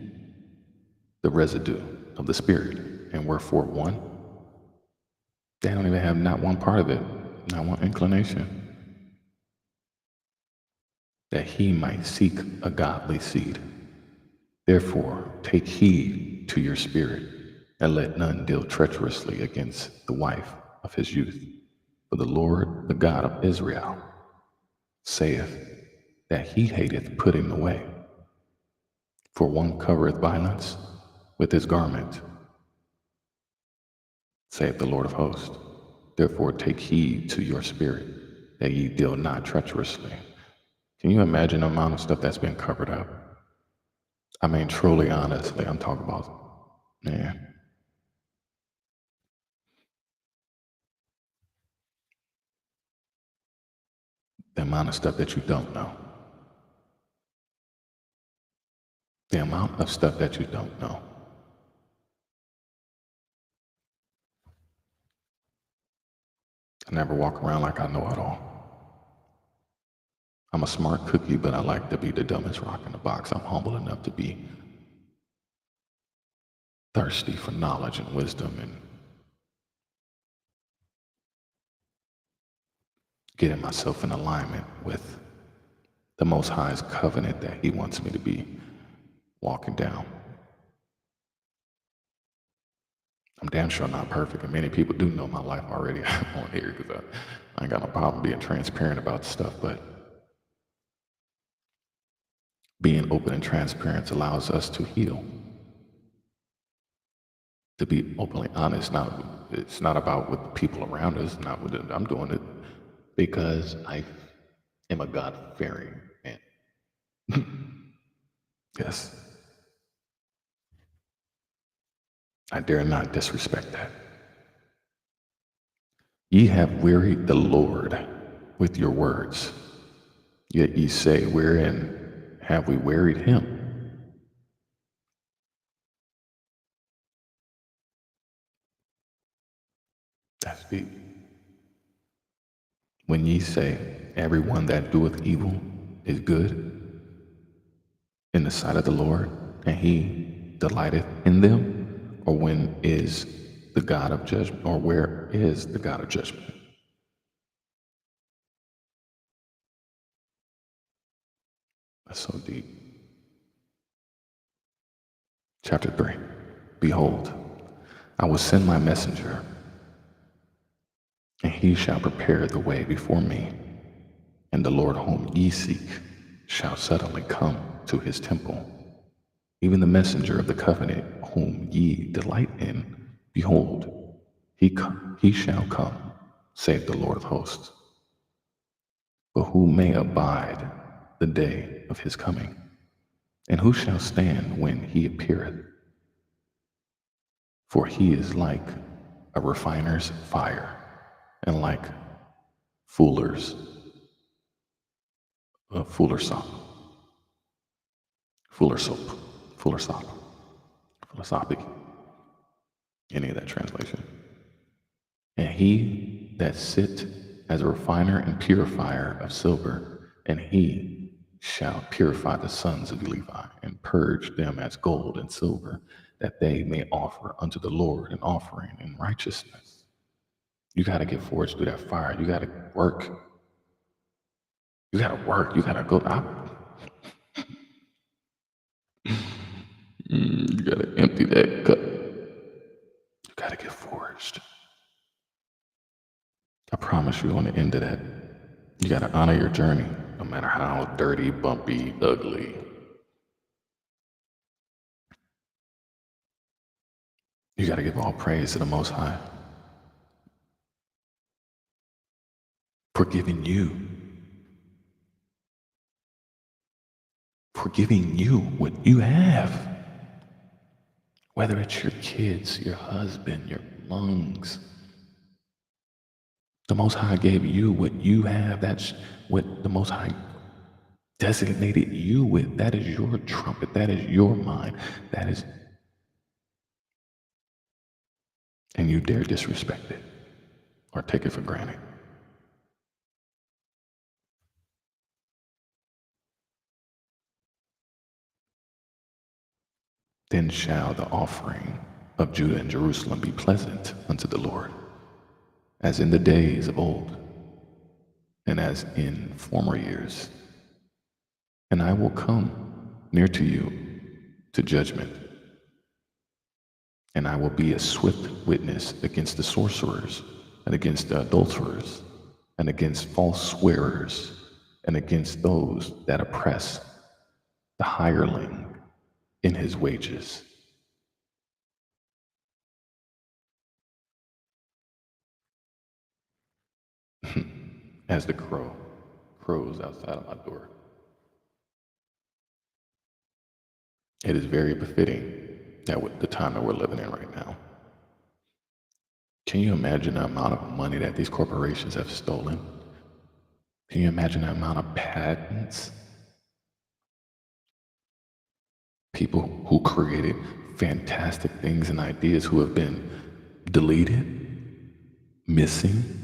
the residue of the Spirit, and wherefore one? They don't even have not one part of it, not one inclination, that he might seek a godly seed. Therefore, take heed to your spirit, and let none deal treacherously against the wife of his youth. For the Lord, the God of Israel, saith that he hateth putting away. For one covereth violence with his garment, saith the Lord of hosts. Therefore take heed to your spirit, that ye deal not treacherously. Can you imagine the amount of stuff that's been covered up? I mean, truly, honestly, I'm talking about, man, the amount of stuff that you don't know. The amount of stuff that you don't know. I never walk around like I know it all. I'm a smart cookie, but I like to be the dumbest rock in the box. I'm humble enough to be thirsty for knowledge and wisdom and getting myself in alignment with the Most High's covenant that He wants me to be walking down. I'm damn sure not perfect, and many people do know my life already on here because I ain't got no problem being transparent about stuff, but being open and transparent allows us to heal. To be openly honest, it's not about with the people around us, not with it. I'm doing it because I am a God-fearing man. Yes, I dare not disrespect that. Ye have wearied the Lord with your words, yet ye say, wherein have we wearied him? That's deep. When ye say, everyone that doeth evil is good in the sight of the Lord, and he delighteth in them, or when is the God of judgment, or where is the God of judgment? That's so deep. Chapter 3. Behold, I will send my messenger, and he shall prepare the way before me. And the Lord whom ye seek shall suddenly come to his temple. Even the messenger of the covenant whom ye delight in, behold, he shall come, saith the Lord of hosts. But who may abide the day of his coming? And who shall stand when he appeareth? For he is like a refiner's fire, and like fuller's fuller sop, fuller soap, fuller sop, fuller soppy, any of that translation. And he that sit as a refiner and purifier of silver, and he shall purify the sons of Levi, and purge them as gold and silver, that they may offer unto the Lord an offering in righteousness. You got to get forged through that fire. You got to work. You got to work. You got to go out. You got to empty that cup. You got to get forged. I promise you on the end of that, you got to honor your journey, no matter how dirty, bumpy, ugly. You got to give all praise to the Most High for giving you what you have. Whether it's your kids, your husband, your lungs, the Most High gave you what you have. That's what the Most High designated you with. That is your trumpet. That is your mind. That is, and you dare disrespect it or take it for granted. Then shall the offering of Judah and Jerusalem be pleasant unto the Lord, as in the days of old, and as in former years. And I will come near to you to judgment, and I will be a swift witness against the sorcerers, and against the adulterers, and against false swearers, and against those that oppress the hireling in his wages. As the crow crows outside of my door. It is very befitting that with the time that we're living in right now. Can you imagine the amount of money that these corporations have stolen? Can you imagine the amount of patents? People who created fantastic things and ideas who have been deleted, missing.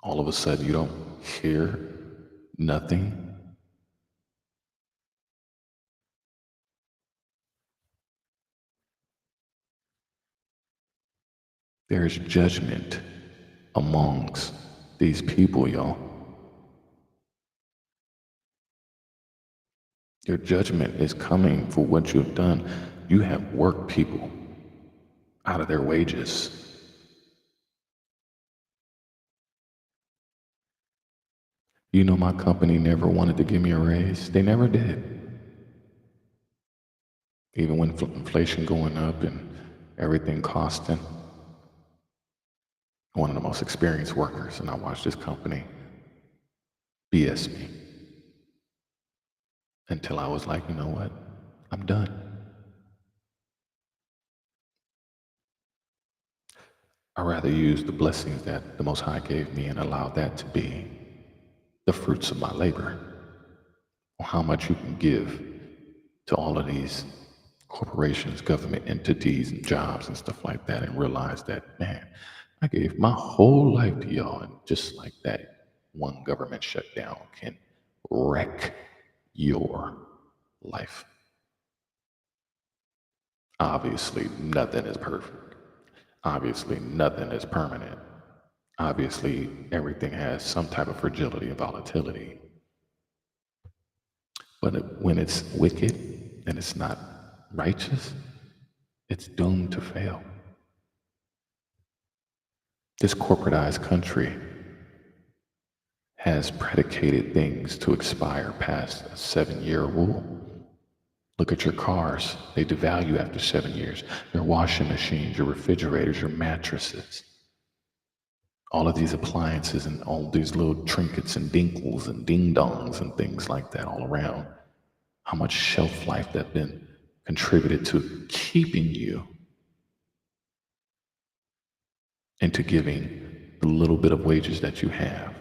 All of a sudden, you don't hear nothing. There's judgment amongst these people, y'all. Your judgment is coming for what you've done. You have worked people out of their wages. You know, my company never wanted to give me a raise. They never did. Even when inflation going up and everything costing. One of the most experienced workers, and I watched this company BS me until I was like, you know what? I'm done. I'd rather use the blessings that the Most High gave me and allow that to be the fruits of my labor, or how much you can give to all of these corporations, government entities, and jobs and stuff like that, and realize that, man, I gave my whole life to y'all, and just like that, one government shutdown can wreck your life. Obviously, nothing is perfect. Obviously, nothing is permanent. Obviously, everything has some type of fragility and volatility. But when it's wicked and it's not righteous, it's doomed to fail. This corporatized country has predicated things to expire past a 7-year rule. Look at your cars. They devalue after 7 years. Your washing machines, your refrigerators, your mattresses. All of these appliances and all these little trinkets and dinkles and ding-dongs and things like that all around. How much shelf life that's been contributed to keeping you into giving the little bit of wages that you have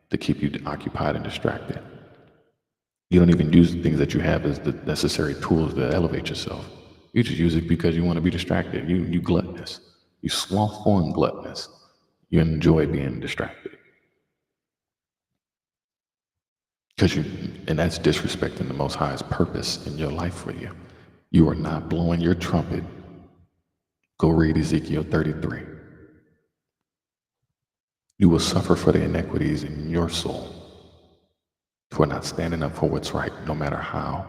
to keep you occupied and distracted. You don't even use the things that you have as the necessary tools to elevate yourself. You just use it because you want to be distracted. You gluttonous. You slothful and gluttonous. You enjoy being distracted. And that's disrespecting the Most High's purpose in your life for you. You are not blowing your trumpet. Go read Ezekiel 33. You will suffer for the iniquities in your soul for not standing up for what's right, no matter how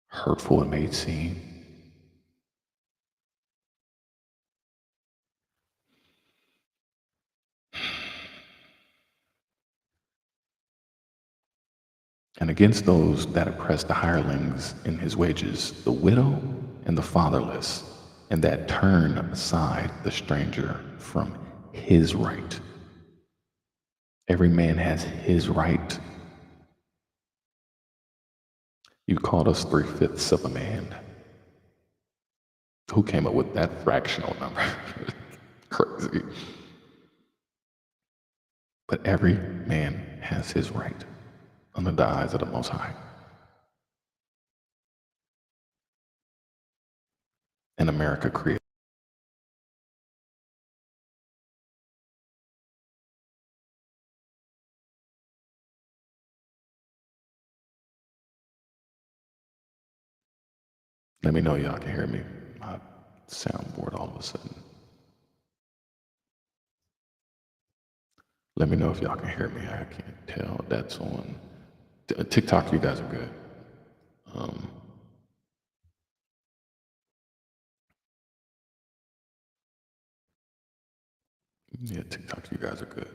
hurtful it may seem. And against those that oppress the hirelings in his wages, the widow and the fatherless, and that turn aside the stranger from his right. Every man has his right. You called us 3/5 of a man. Who came up with that fractional number? Crazy. But every man has his right under the eyes of the Most High. And America created. Let me know y'all can hear me. My soundboard all of a sudden. Let me know if y'all can hear me. I can't tell. That's on TikTok. You guys are good. Yeah, TikTok. You guys are good.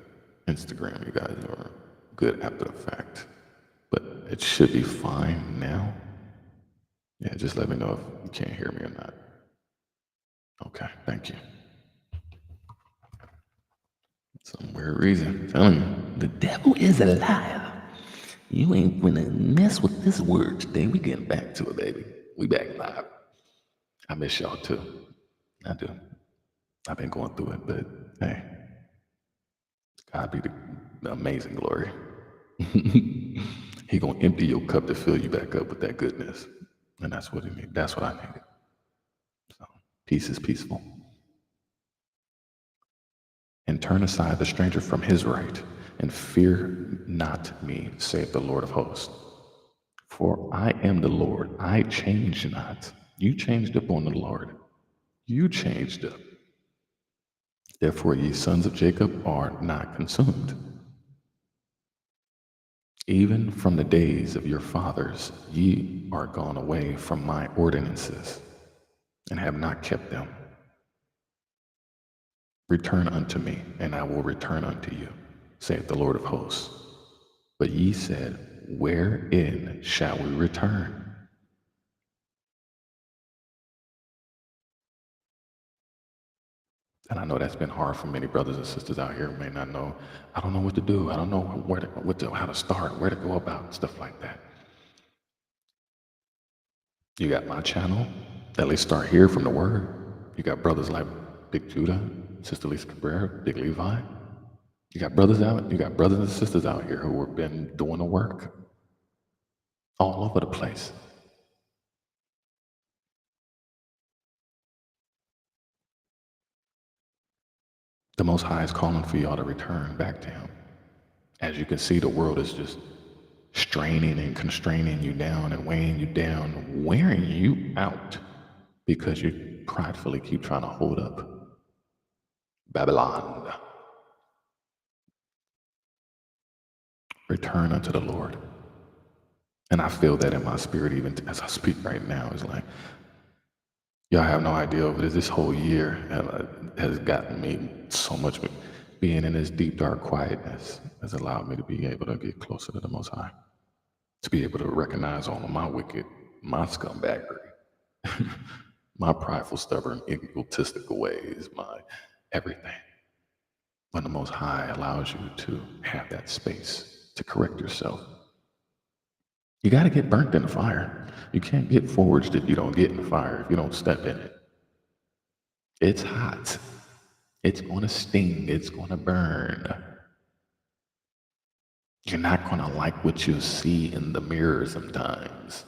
Instagram. You guys are good after the fact. But it should be fine now. Yeah, just let me know if you can't hear me or not. Okay, thank you. Some weird reason. I'm telling you, the devil is a liar. You ain't gonna mess with this word today. We getting back to it, baby. We back live. I miss y'all too. I do. I've been going through it, but hey, God be the amazing glory. He gonna empty your cup to fill you back up with that goodness, and that's what he needed. That's what I needed. So peace is peaceful. And turn aside the stranger from his right, and fear not me, saith the Lord of hosts. For I am the Lord, I change not. You changed up on the Lord. You changed up. Therefore, ye sons of Jacob are not consumed. Even from the days of your fathers, ye are gone away from my ordinances, and have not kept them. Return unto me, and I will return unto you, saith the Lord of hosts. But ye said, wherein shall we return? And I know that's been hard for many brothers and sisters out here who may not know. I don't know what to do. I don't know how to start, where to go about, stuff like that. You got my channel. At least start here from the word. You got brothers like Big Judah, Sister Lisa Cabrera, Big Levi. You got brothers and sisters out here who have been doing the work all over the place. The Most High is calling for y'all to return back to Him. As you can see, the world is just straining and constraining you down and weighing you down, wearing you out because you pridefully keep trying to hold up. Babylon. Return unto the Lord. And I feel that in my spirit even as I speak right now. It's like, y'all have no idea, but this whole year has gotten me so much. Being in this deep, dark quietness has allowed me to be able to get closer to the Most High, to be able to recognize all of my wicked, my scumbaggery, my prideful, stubborn, egotistical ways, my everything. When the Most High allows you to have that space to correct yourself, you got to get burnt in the fire. You can't get forged if you don't get in the fire, if you don't step in it. It's hot. It's going to sting. It's going to burn. You're not going to like what you see in the mirror sometimes.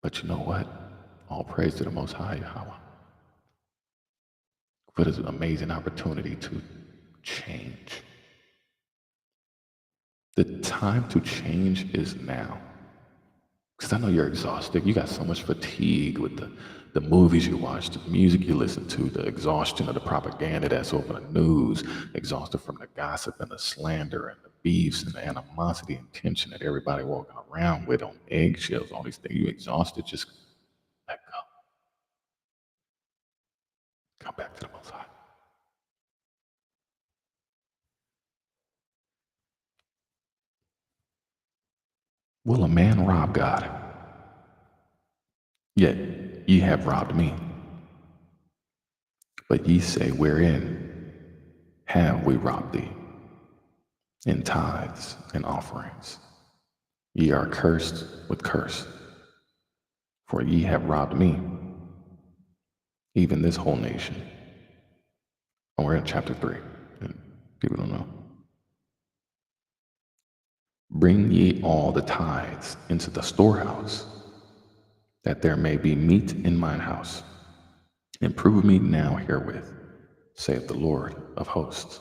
But you know what? All praise to the Most High Yahweh for this amazing opportunity to change. The time to change is now. Because I know you're exhausted. You got so much fatigue with the movies you watch, the music you listen to, the exhaustion of the propaganda that's over the news, exhausted from the gossip and the slander and the beefs and the animosity and tension that everybody walking around with on eggshells, all these things. You exhausted, just let go. Come back to the Most High. Will a man rob God? Yet ye have robbed me. But ye say, wherein have we robbed thee? In tithes and offerings. Ye are cursed with curse, for ye have robbed me, even this whole nation. And we're in chapter 3, and people don't know. Bring ye all the tithes into the storehouse, that there may be meat in mine house. And prove me now herewith, saith the Lord of hosts,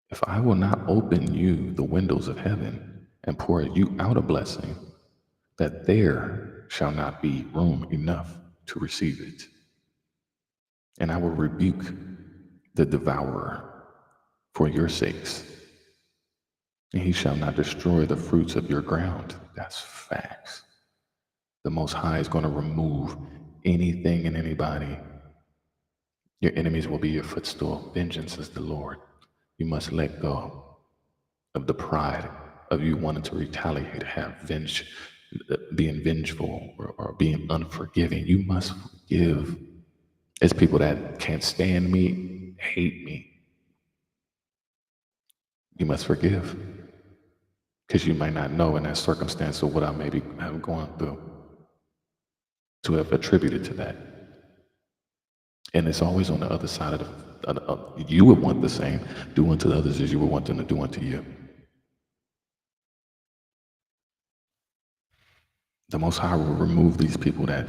if I will not open you the windows of heaven and pour you out a blessing, that there shall not be room enough to receive it. And I will rebuke the devourer for your sakes, and he shall not destroy the fruits of your ground. That's facts. The Most High is going to remove anything and anybody. Your enemies will be your footstool. Vengeance is the Lord. You must let go of the pride of you wanting to retaliate, being vengeful, or being unforgiving. You must forgive. It's people that can't stand me, hate me. You must forgive, because you might not know in that circumstance of what I may be have gone through to have attributed to that. And it's always on the other side you would want the same. Do unto others as you would want them to do unto you. The Most High will remove these people that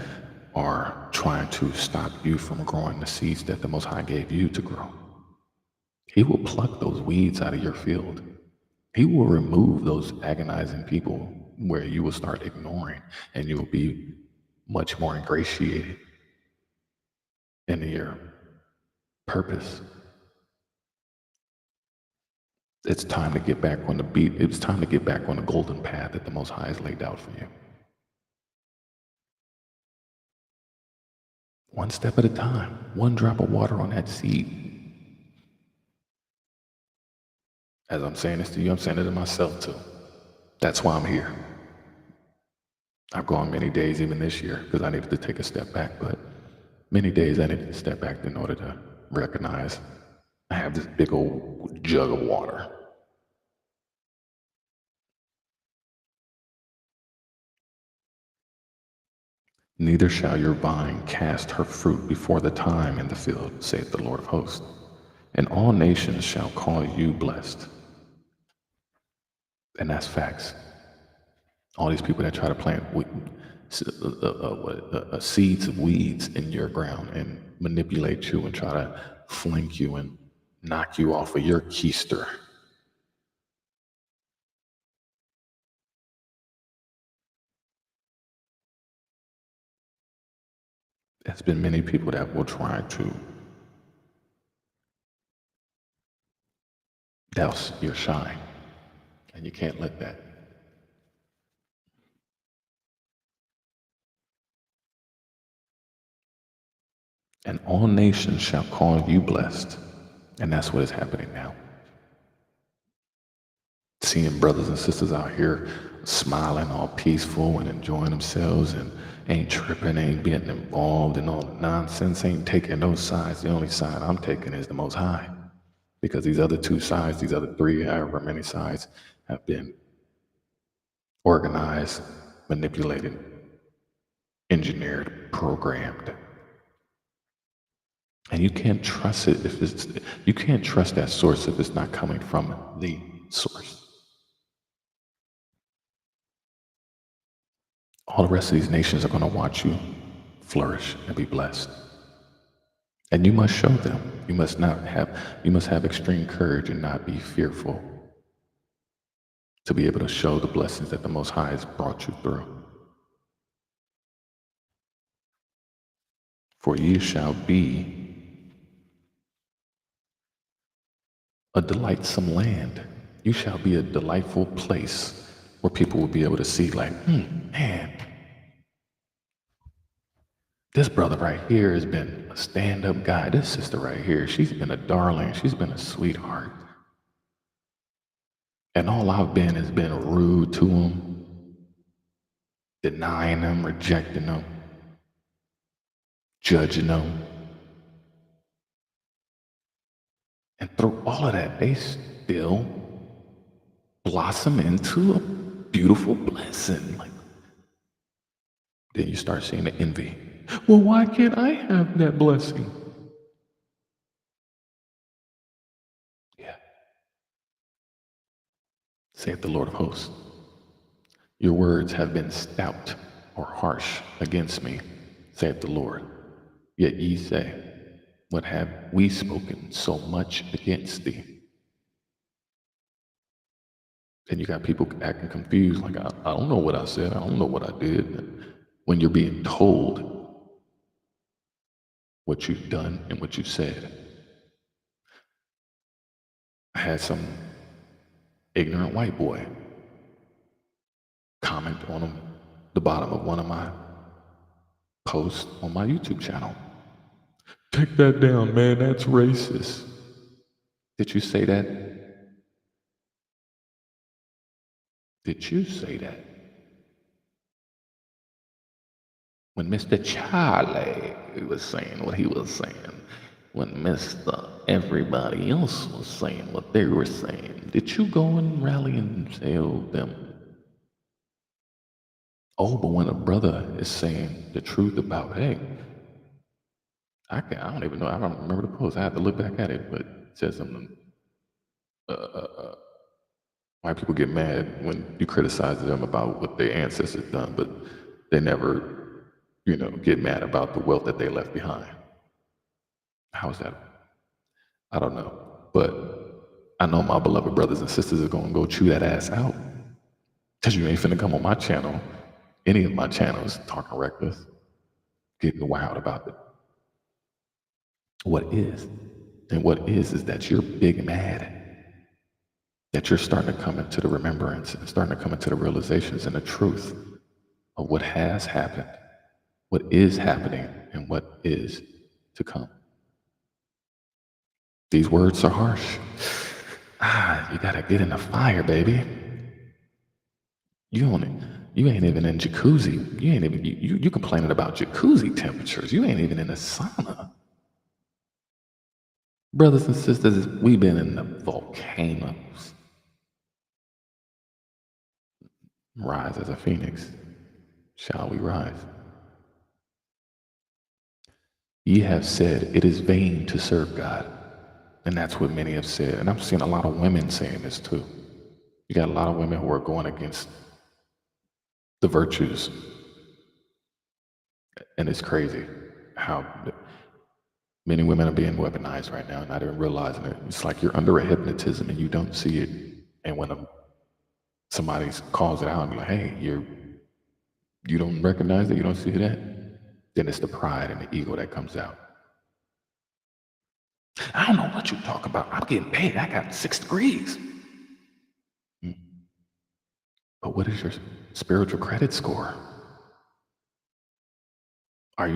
are trying to stop you from growing the seeds that the Most High gave you to grow. He will pluck those weeds out of your field. He will remove those agonizing people where you will start ignoring, and you will be much more ingratiated in your purpose. It's time to get back on the beat. It's time to get back on the golden path that the Most High has laid out for you. One step at a time, one drop of water on that seed. As I'm saying this to you, I'm saying it to myself too. That's why I'm here. I've gone many days even this year because I needed to take a step back, but many days I needed to step back in order to recognize I have this big old jug of water. Neither shall your vine cast her fruit before the time in the field, saith the Lord of hosts. And all nations shall call you blessed. And that's facts. All these people that try to plant seeds of weeds in your ground and manipulate you and try to flank you and knock you off of your keister. There's been many people that will try to douse your shine, and you can't let that. And all nations shall call you blessed. And that's what is happening now. Seeing brothers and sisters out here smiling, all peaceful and enjoying themselves and ain't tripping, ain't getting involved in all the nonsense, ain't taking those sides. The only side I'm taking is the Most High. Because these other two sides, these other three, however many sides, have been organized, manipulated, engineered, programmed. And you can't trust it you can't trust that source if it's not coming from the source. All the rest of these nations are going to watch you flourish and be blessed. And you must show them. You must have extreme courage and not be fearful to be able to show the blessings that the Most High has brought you through. For you shall be a delightsome land. You shall be a delightful place where people will be able to see, like, man, this brother right here has been a stand-up guy. This sister right here, she's been a darling. She's been a sweetheart. And all I've been has been rude to them, denying them, rejecting them, judging them. And through all of that, they still blossom into a beautiful blessing. Like, then you start seeing the envy. Well, why can't I have that blessing? Yeah. Saith the Lord of hosts. Your words have been stout or harsh against me, saith the Lord. Yet ye say, what have we spoken so much against thee? And you got people acting confused, like, I don't know what I said. I don't know what I did. When you're being told what you've done and what you said. I had some ignorant white boy comment on the bottom of one of my posts on my YouTube channel. Take that down, man. That's racist. Did you say that? Did you say that? When Mr. Charlie was saying what he was saying, when Mr. Everybody else was saying what they were saying, did you go and rally and tell them? Oh, but when a brother is saying the truth about, hey, I don't even know, I don't remember the post. I have to look back at it, but it says something. White people get mad when you criticize them about what their ancestors done, but they never, get mad about the wealth that they left behind. How is that? I don't know. But I know my beloved brothers and sisters are going to go chew that ass out. Because you ain't finna come on my channel, any of my channels, talking reckless, getting wild about it. What is? And what is that you're big mad. That you're starting to come into the remembrance and starting to come into the realizations and the truth of what has happened, what is happening, and what is to come. These words are harsh. You gotta get in the fire, baby. You ain't even in jacuzzi. You ain't even you complaining about jacuzzi temperatures. You ain't even in a sauna. Brothers and sisters, we've been in the volcanoes. Rise as a phoenix. Shall we rise? Ye have said it is vain to serve God. And that's what many have said. And I'm seeing a lot of women saying this too. You got a lot of women who are going against the virtues. And it's crazy how many women are being weaponized right now, not even realizing it. It's like you're under a hypnotism and you don't see it. And when somebody calls it out and be like, hey, you don't recognize it, you don't see that, then it's the pride and the ego that comes out. I don't know what you talk about. I'm getting paid. I got 6 degrees. But what is your spiritual credit score? Are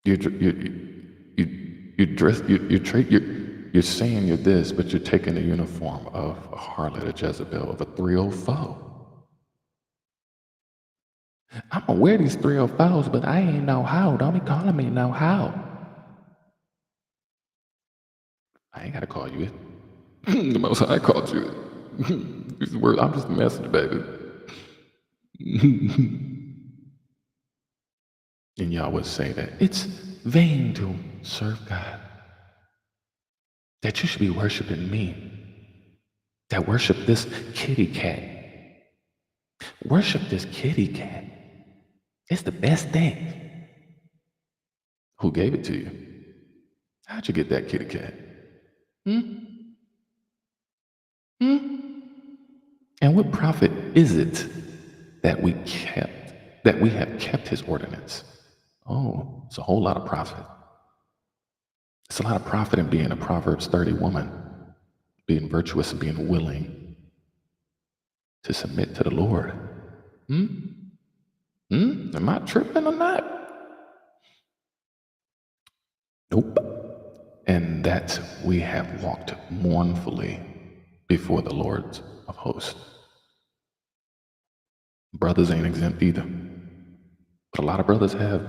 you're saying you're this, but you're taking the uniform of a harlot, a Jezebel, of a 304. I'm gonna wear these 304s, but I ain't know how. Don't be calling me no how. I ain't gotta call you it. The Most High called you it. These words, I'm just a messenger, baby. And y'all would say that it's vain to serve God. That you should be worshiping me. That worship this kitty cat. Worship this kitty cat. It's the best thing. Who gave it to you? How'd you get that kitty cat? And what profit is it that we have kept his ordinance? Oh, it's a whole lot of profit. It's a lot of profit in being a Proverbs 30 woman, being virtuous and being willing to submit to the Lord. Am I tripping or not? Nope. And that we have walked mournfully before the Lord of hosts. Brothers ain't exempt either. But a lot of brothers have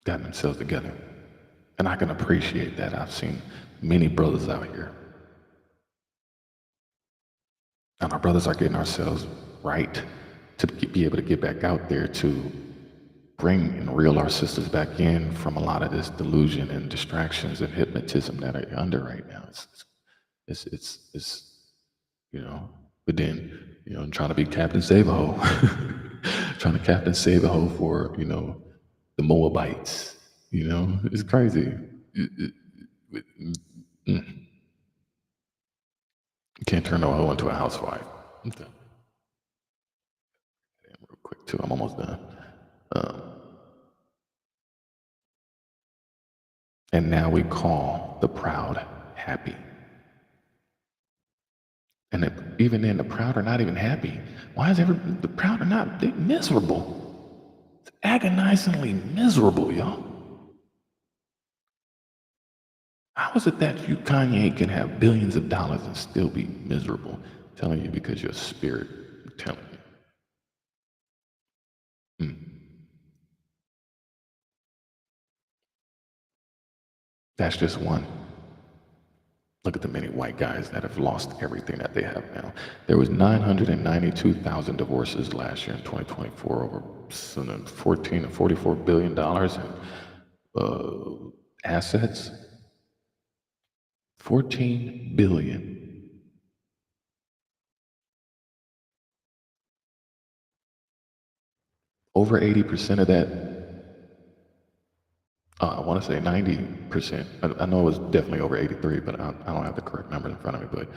gotten themselves together. And I can appreciate that. I've seen many brothers out here. And our brothers are getting ourselves right to be able to get back out there to bring and reel our sisters back in from a lot of this delusion and distractions and hypnotism that are under right now. It's but then, trying to be Captain Save-A-Ho, trying to Captain Save-A-Ho for, the Moabites, it's crazy. You can't turn a hoe into a housewife. Okay. Real quick too. I'm almost done. Um, and now we call the proud happy. And even then, the proud are not even happy. Why is the proud are not? They're miserable. It's agonizingly miserable, y'all. How is it that you, Kanye, can have billions of dollars and still be miserable? I'm telling you, because your spirit. I'm telling you. That's just one. Look at the many white guys that have lost everything that they have now. There was 992,000 divorces last year in 2024, over 14 to 44 billion dollars in assets. 14 billion. Over 80% of that, I want to say 90%. I know it was definitely over 83, but I don't have the correct number in front of me. But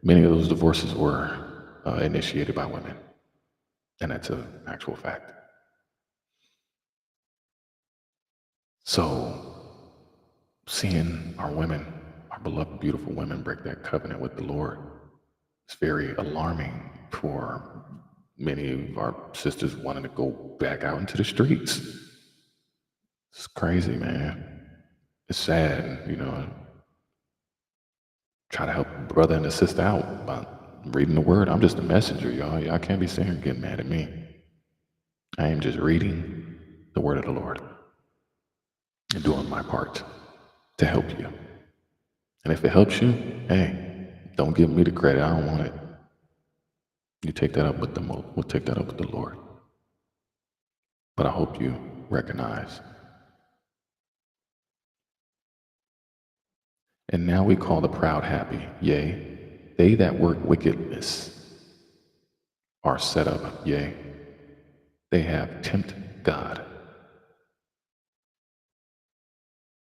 many of those divorces were initiated by women, and that's an actual fact. So, seeing our women, our beloved, beautiful women, break that covenant with the Lord, it's very alarming for many of our sisters wanting to go back out into the streets. It's crazy, man. It's sad, try to help a brother and a sister out by reading the word. I'm just a messenger, y'all. Y'all can't be sitting here getting mad at me. I am just reading the word of the Lord and doing my part to help you. And if it helps you, hey, don't give me the credit. I don't want it. You take that up with we'll take that up with the Lord. But I hope you recognize. And now we call the proud happy. Yea, they that work wickedness are set up. Yea, they have tempted God,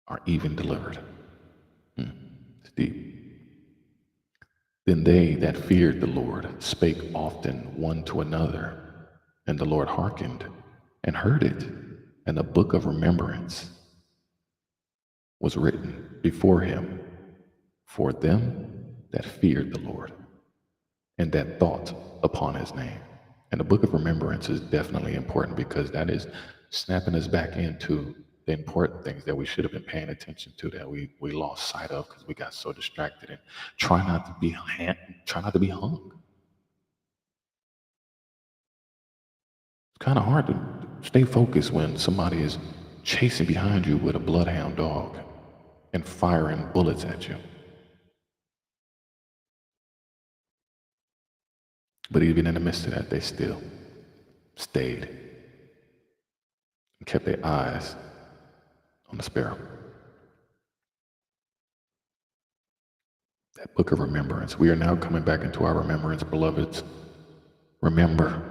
are even delivered. It's deep. Then they that feared the Lord spake often one to another, and the Lord hearkened and heard it, and the book of remembrance was written before him for them that feared the Lord and that thought upon his name. And the book of remembrance is definitely important because that is snapping us back into the important things that we should have been paying attention to that we lost sight of because we got so distracted, and try not to be hung. It's kind of hard to stay focused when somebody is chasing behind you with a bloodhound dog and firing bullets at you. But even in the midst of that, they still stayed and kept their eyes on the sparrow. That book of remembrance. We are now coming back into our remembrance, beloveds. Remember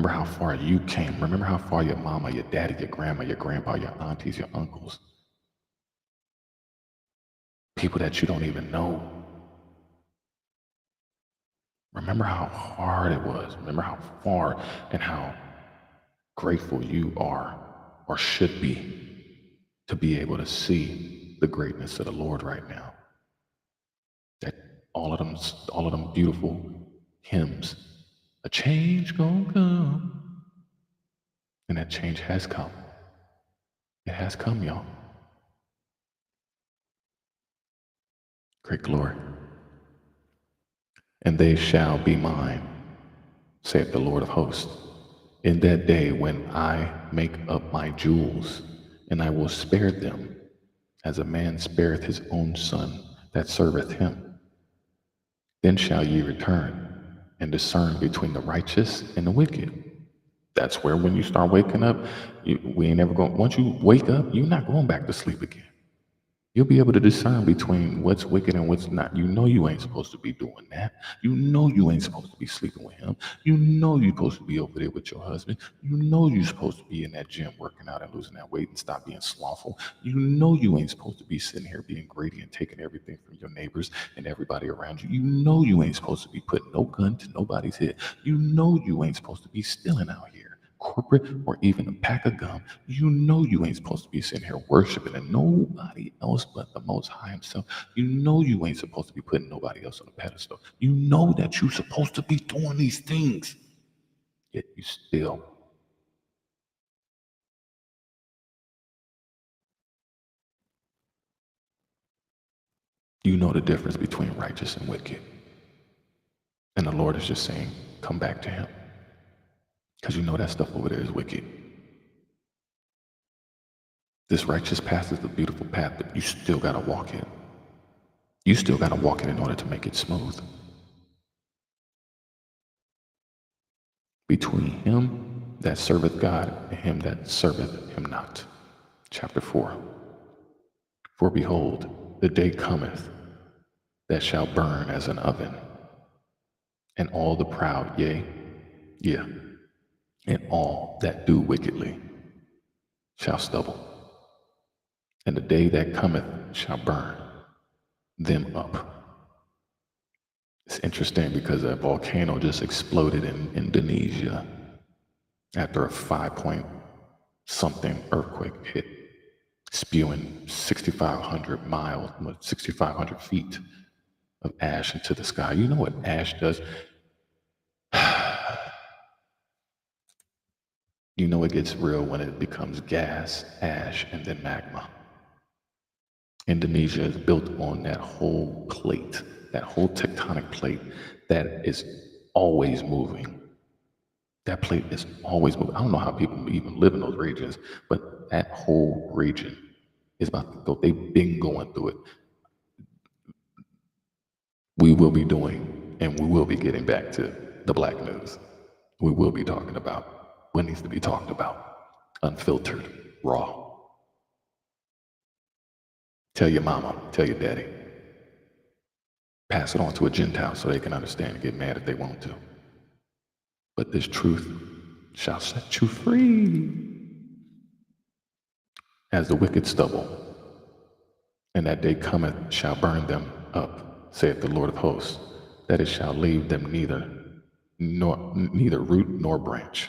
how far you came. Remember how far your mama, your daddy, your grandma, your grandpa, your aunties, your uncles, people that you don't even know. Remember how hard it was. Remember how far and how grateful you are or should be to be able to see the greatness of the Lord right now. That all of them beautiful hymns. A change gonna come. And that change has come. It has come, y'all. Great glory. And they shall be mine, saith the Lord of hosts, in that day when I make up my jewels, and I will spare them, as a man spareth his own son that serveth him. Then shall ye return and discern between the righteous and the wicked. That's where when you start waking up, we ain't never going. Once you wake up, you're not going back to sleep again. You'll be able to discern between what's wicked and what's not. You know you ain't supposed to be doing that. You know you ain't supposed to be sleeping with him. You know you're supposed to be over there with your husband. You know you're supposed to be in that gym working out and losing that weight and stop being slothful. You know you ain't supposed to be sitting here being greedy and taking everything from your neighbors and everybody around you. You know you ain't supposed to be putting no gun to nobody's head. You know you ain't supposed to be stealing out here, corporate or even a pack of gum. You know you ain't supposed to be sitting here worshiping and nobody else but the Most High Himself. You know you ain't supposed to be putting nobody else on a pedestal. You know that you're supposed to be doing these things, yet you know the difference between righteous and wicked. And the Lord is just saying, come back to Him. Because you know that stuff over there is wicked. This righteous path is the beautiful path, but you still got to walk it. You still got to walk it in order to make it smooth. Between him that serveth God and him that serveth him not. Chapter 4. For behold, the day cometh that shall burn as an oven, and all the proud, yea, and all that do wickedly shall stubble. And the day that cometh shall burn them up. It's interesting because a volcano just exploded in Indonesia after a 5 point something earthquake hit, spewing 6,500 miles, 6,500 feet of ash into the sky. You know what ash does? You know it gets real when it becomes gas, ash, and then magma. Indonesia is built on that whole plate, that whole tectonic plate that is always moving. That plate is always moving. I don't know how people even live in those regions, but that whole region is about to go. They've been going through it. We will be doing, and we will be getting back to the black news. We will be talking about what needs to be talked about, unfiltered, raw. Tell your mama, tell your daddy. Pass it on to a Gentile so they can understand and get mad if they want to. But this truth shall set you free. As the wicked stubble, and that day cometh shall burn them up, saith the Lord of hosts, that it shall leave them neither root nor branch.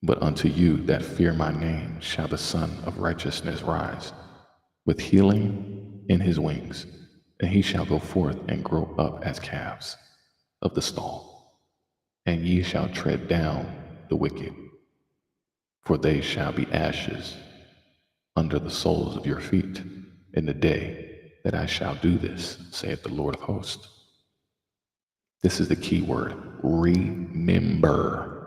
But unto you that fear my name shall the Son of Righteousness rise, with healing in his wings, and he shall go forth and grow up as calves of the stall. And ye shall tread down the wicked, for they shall be ashes under the soles of your feet in the day that I shall do this, saith the Lord of hosts. This is the key word. Remember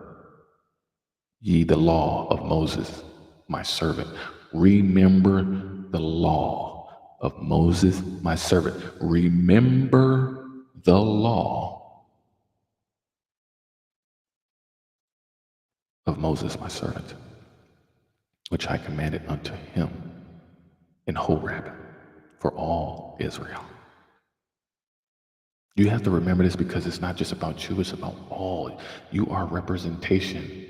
ye the law of Moses, my servant. Remember the law of Moses, my servant. Remember the law of Moses, my servant, which I commanded unto him in Horeb for all Israel. You have to remember this because it's not just about you, it's about all. You are representation.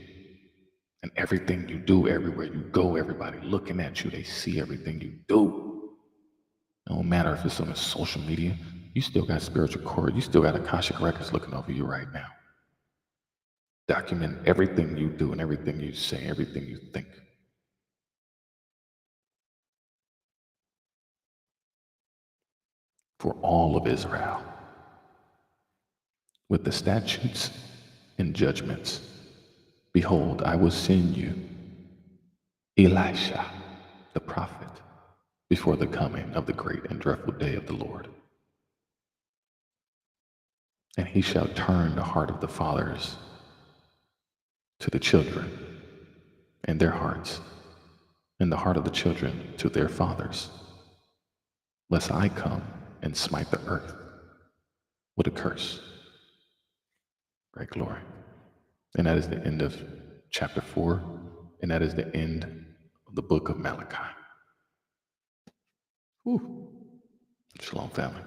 And everything you do, everywhere you go, everybody looking at you, they see everything you do. It don't matter if it's on social media, you still got spiritual core, you still got Akashic Records looking over you right now. Document everything you do and everything you say, everything you think. For all of Israel, with the statutes and judgments. Behold, I will send you Elisha, the prophet, before the coming of the great and dreadful day of the Lord. And he shall turn the heart of the fathers to the children, and their hearts, and the heart of the children to their fathers, lest I come and smite the earth with a curse. Great glory. And that is the end of chapter 4, and that is the end of the book of Malachi. Whew. Shalom, family.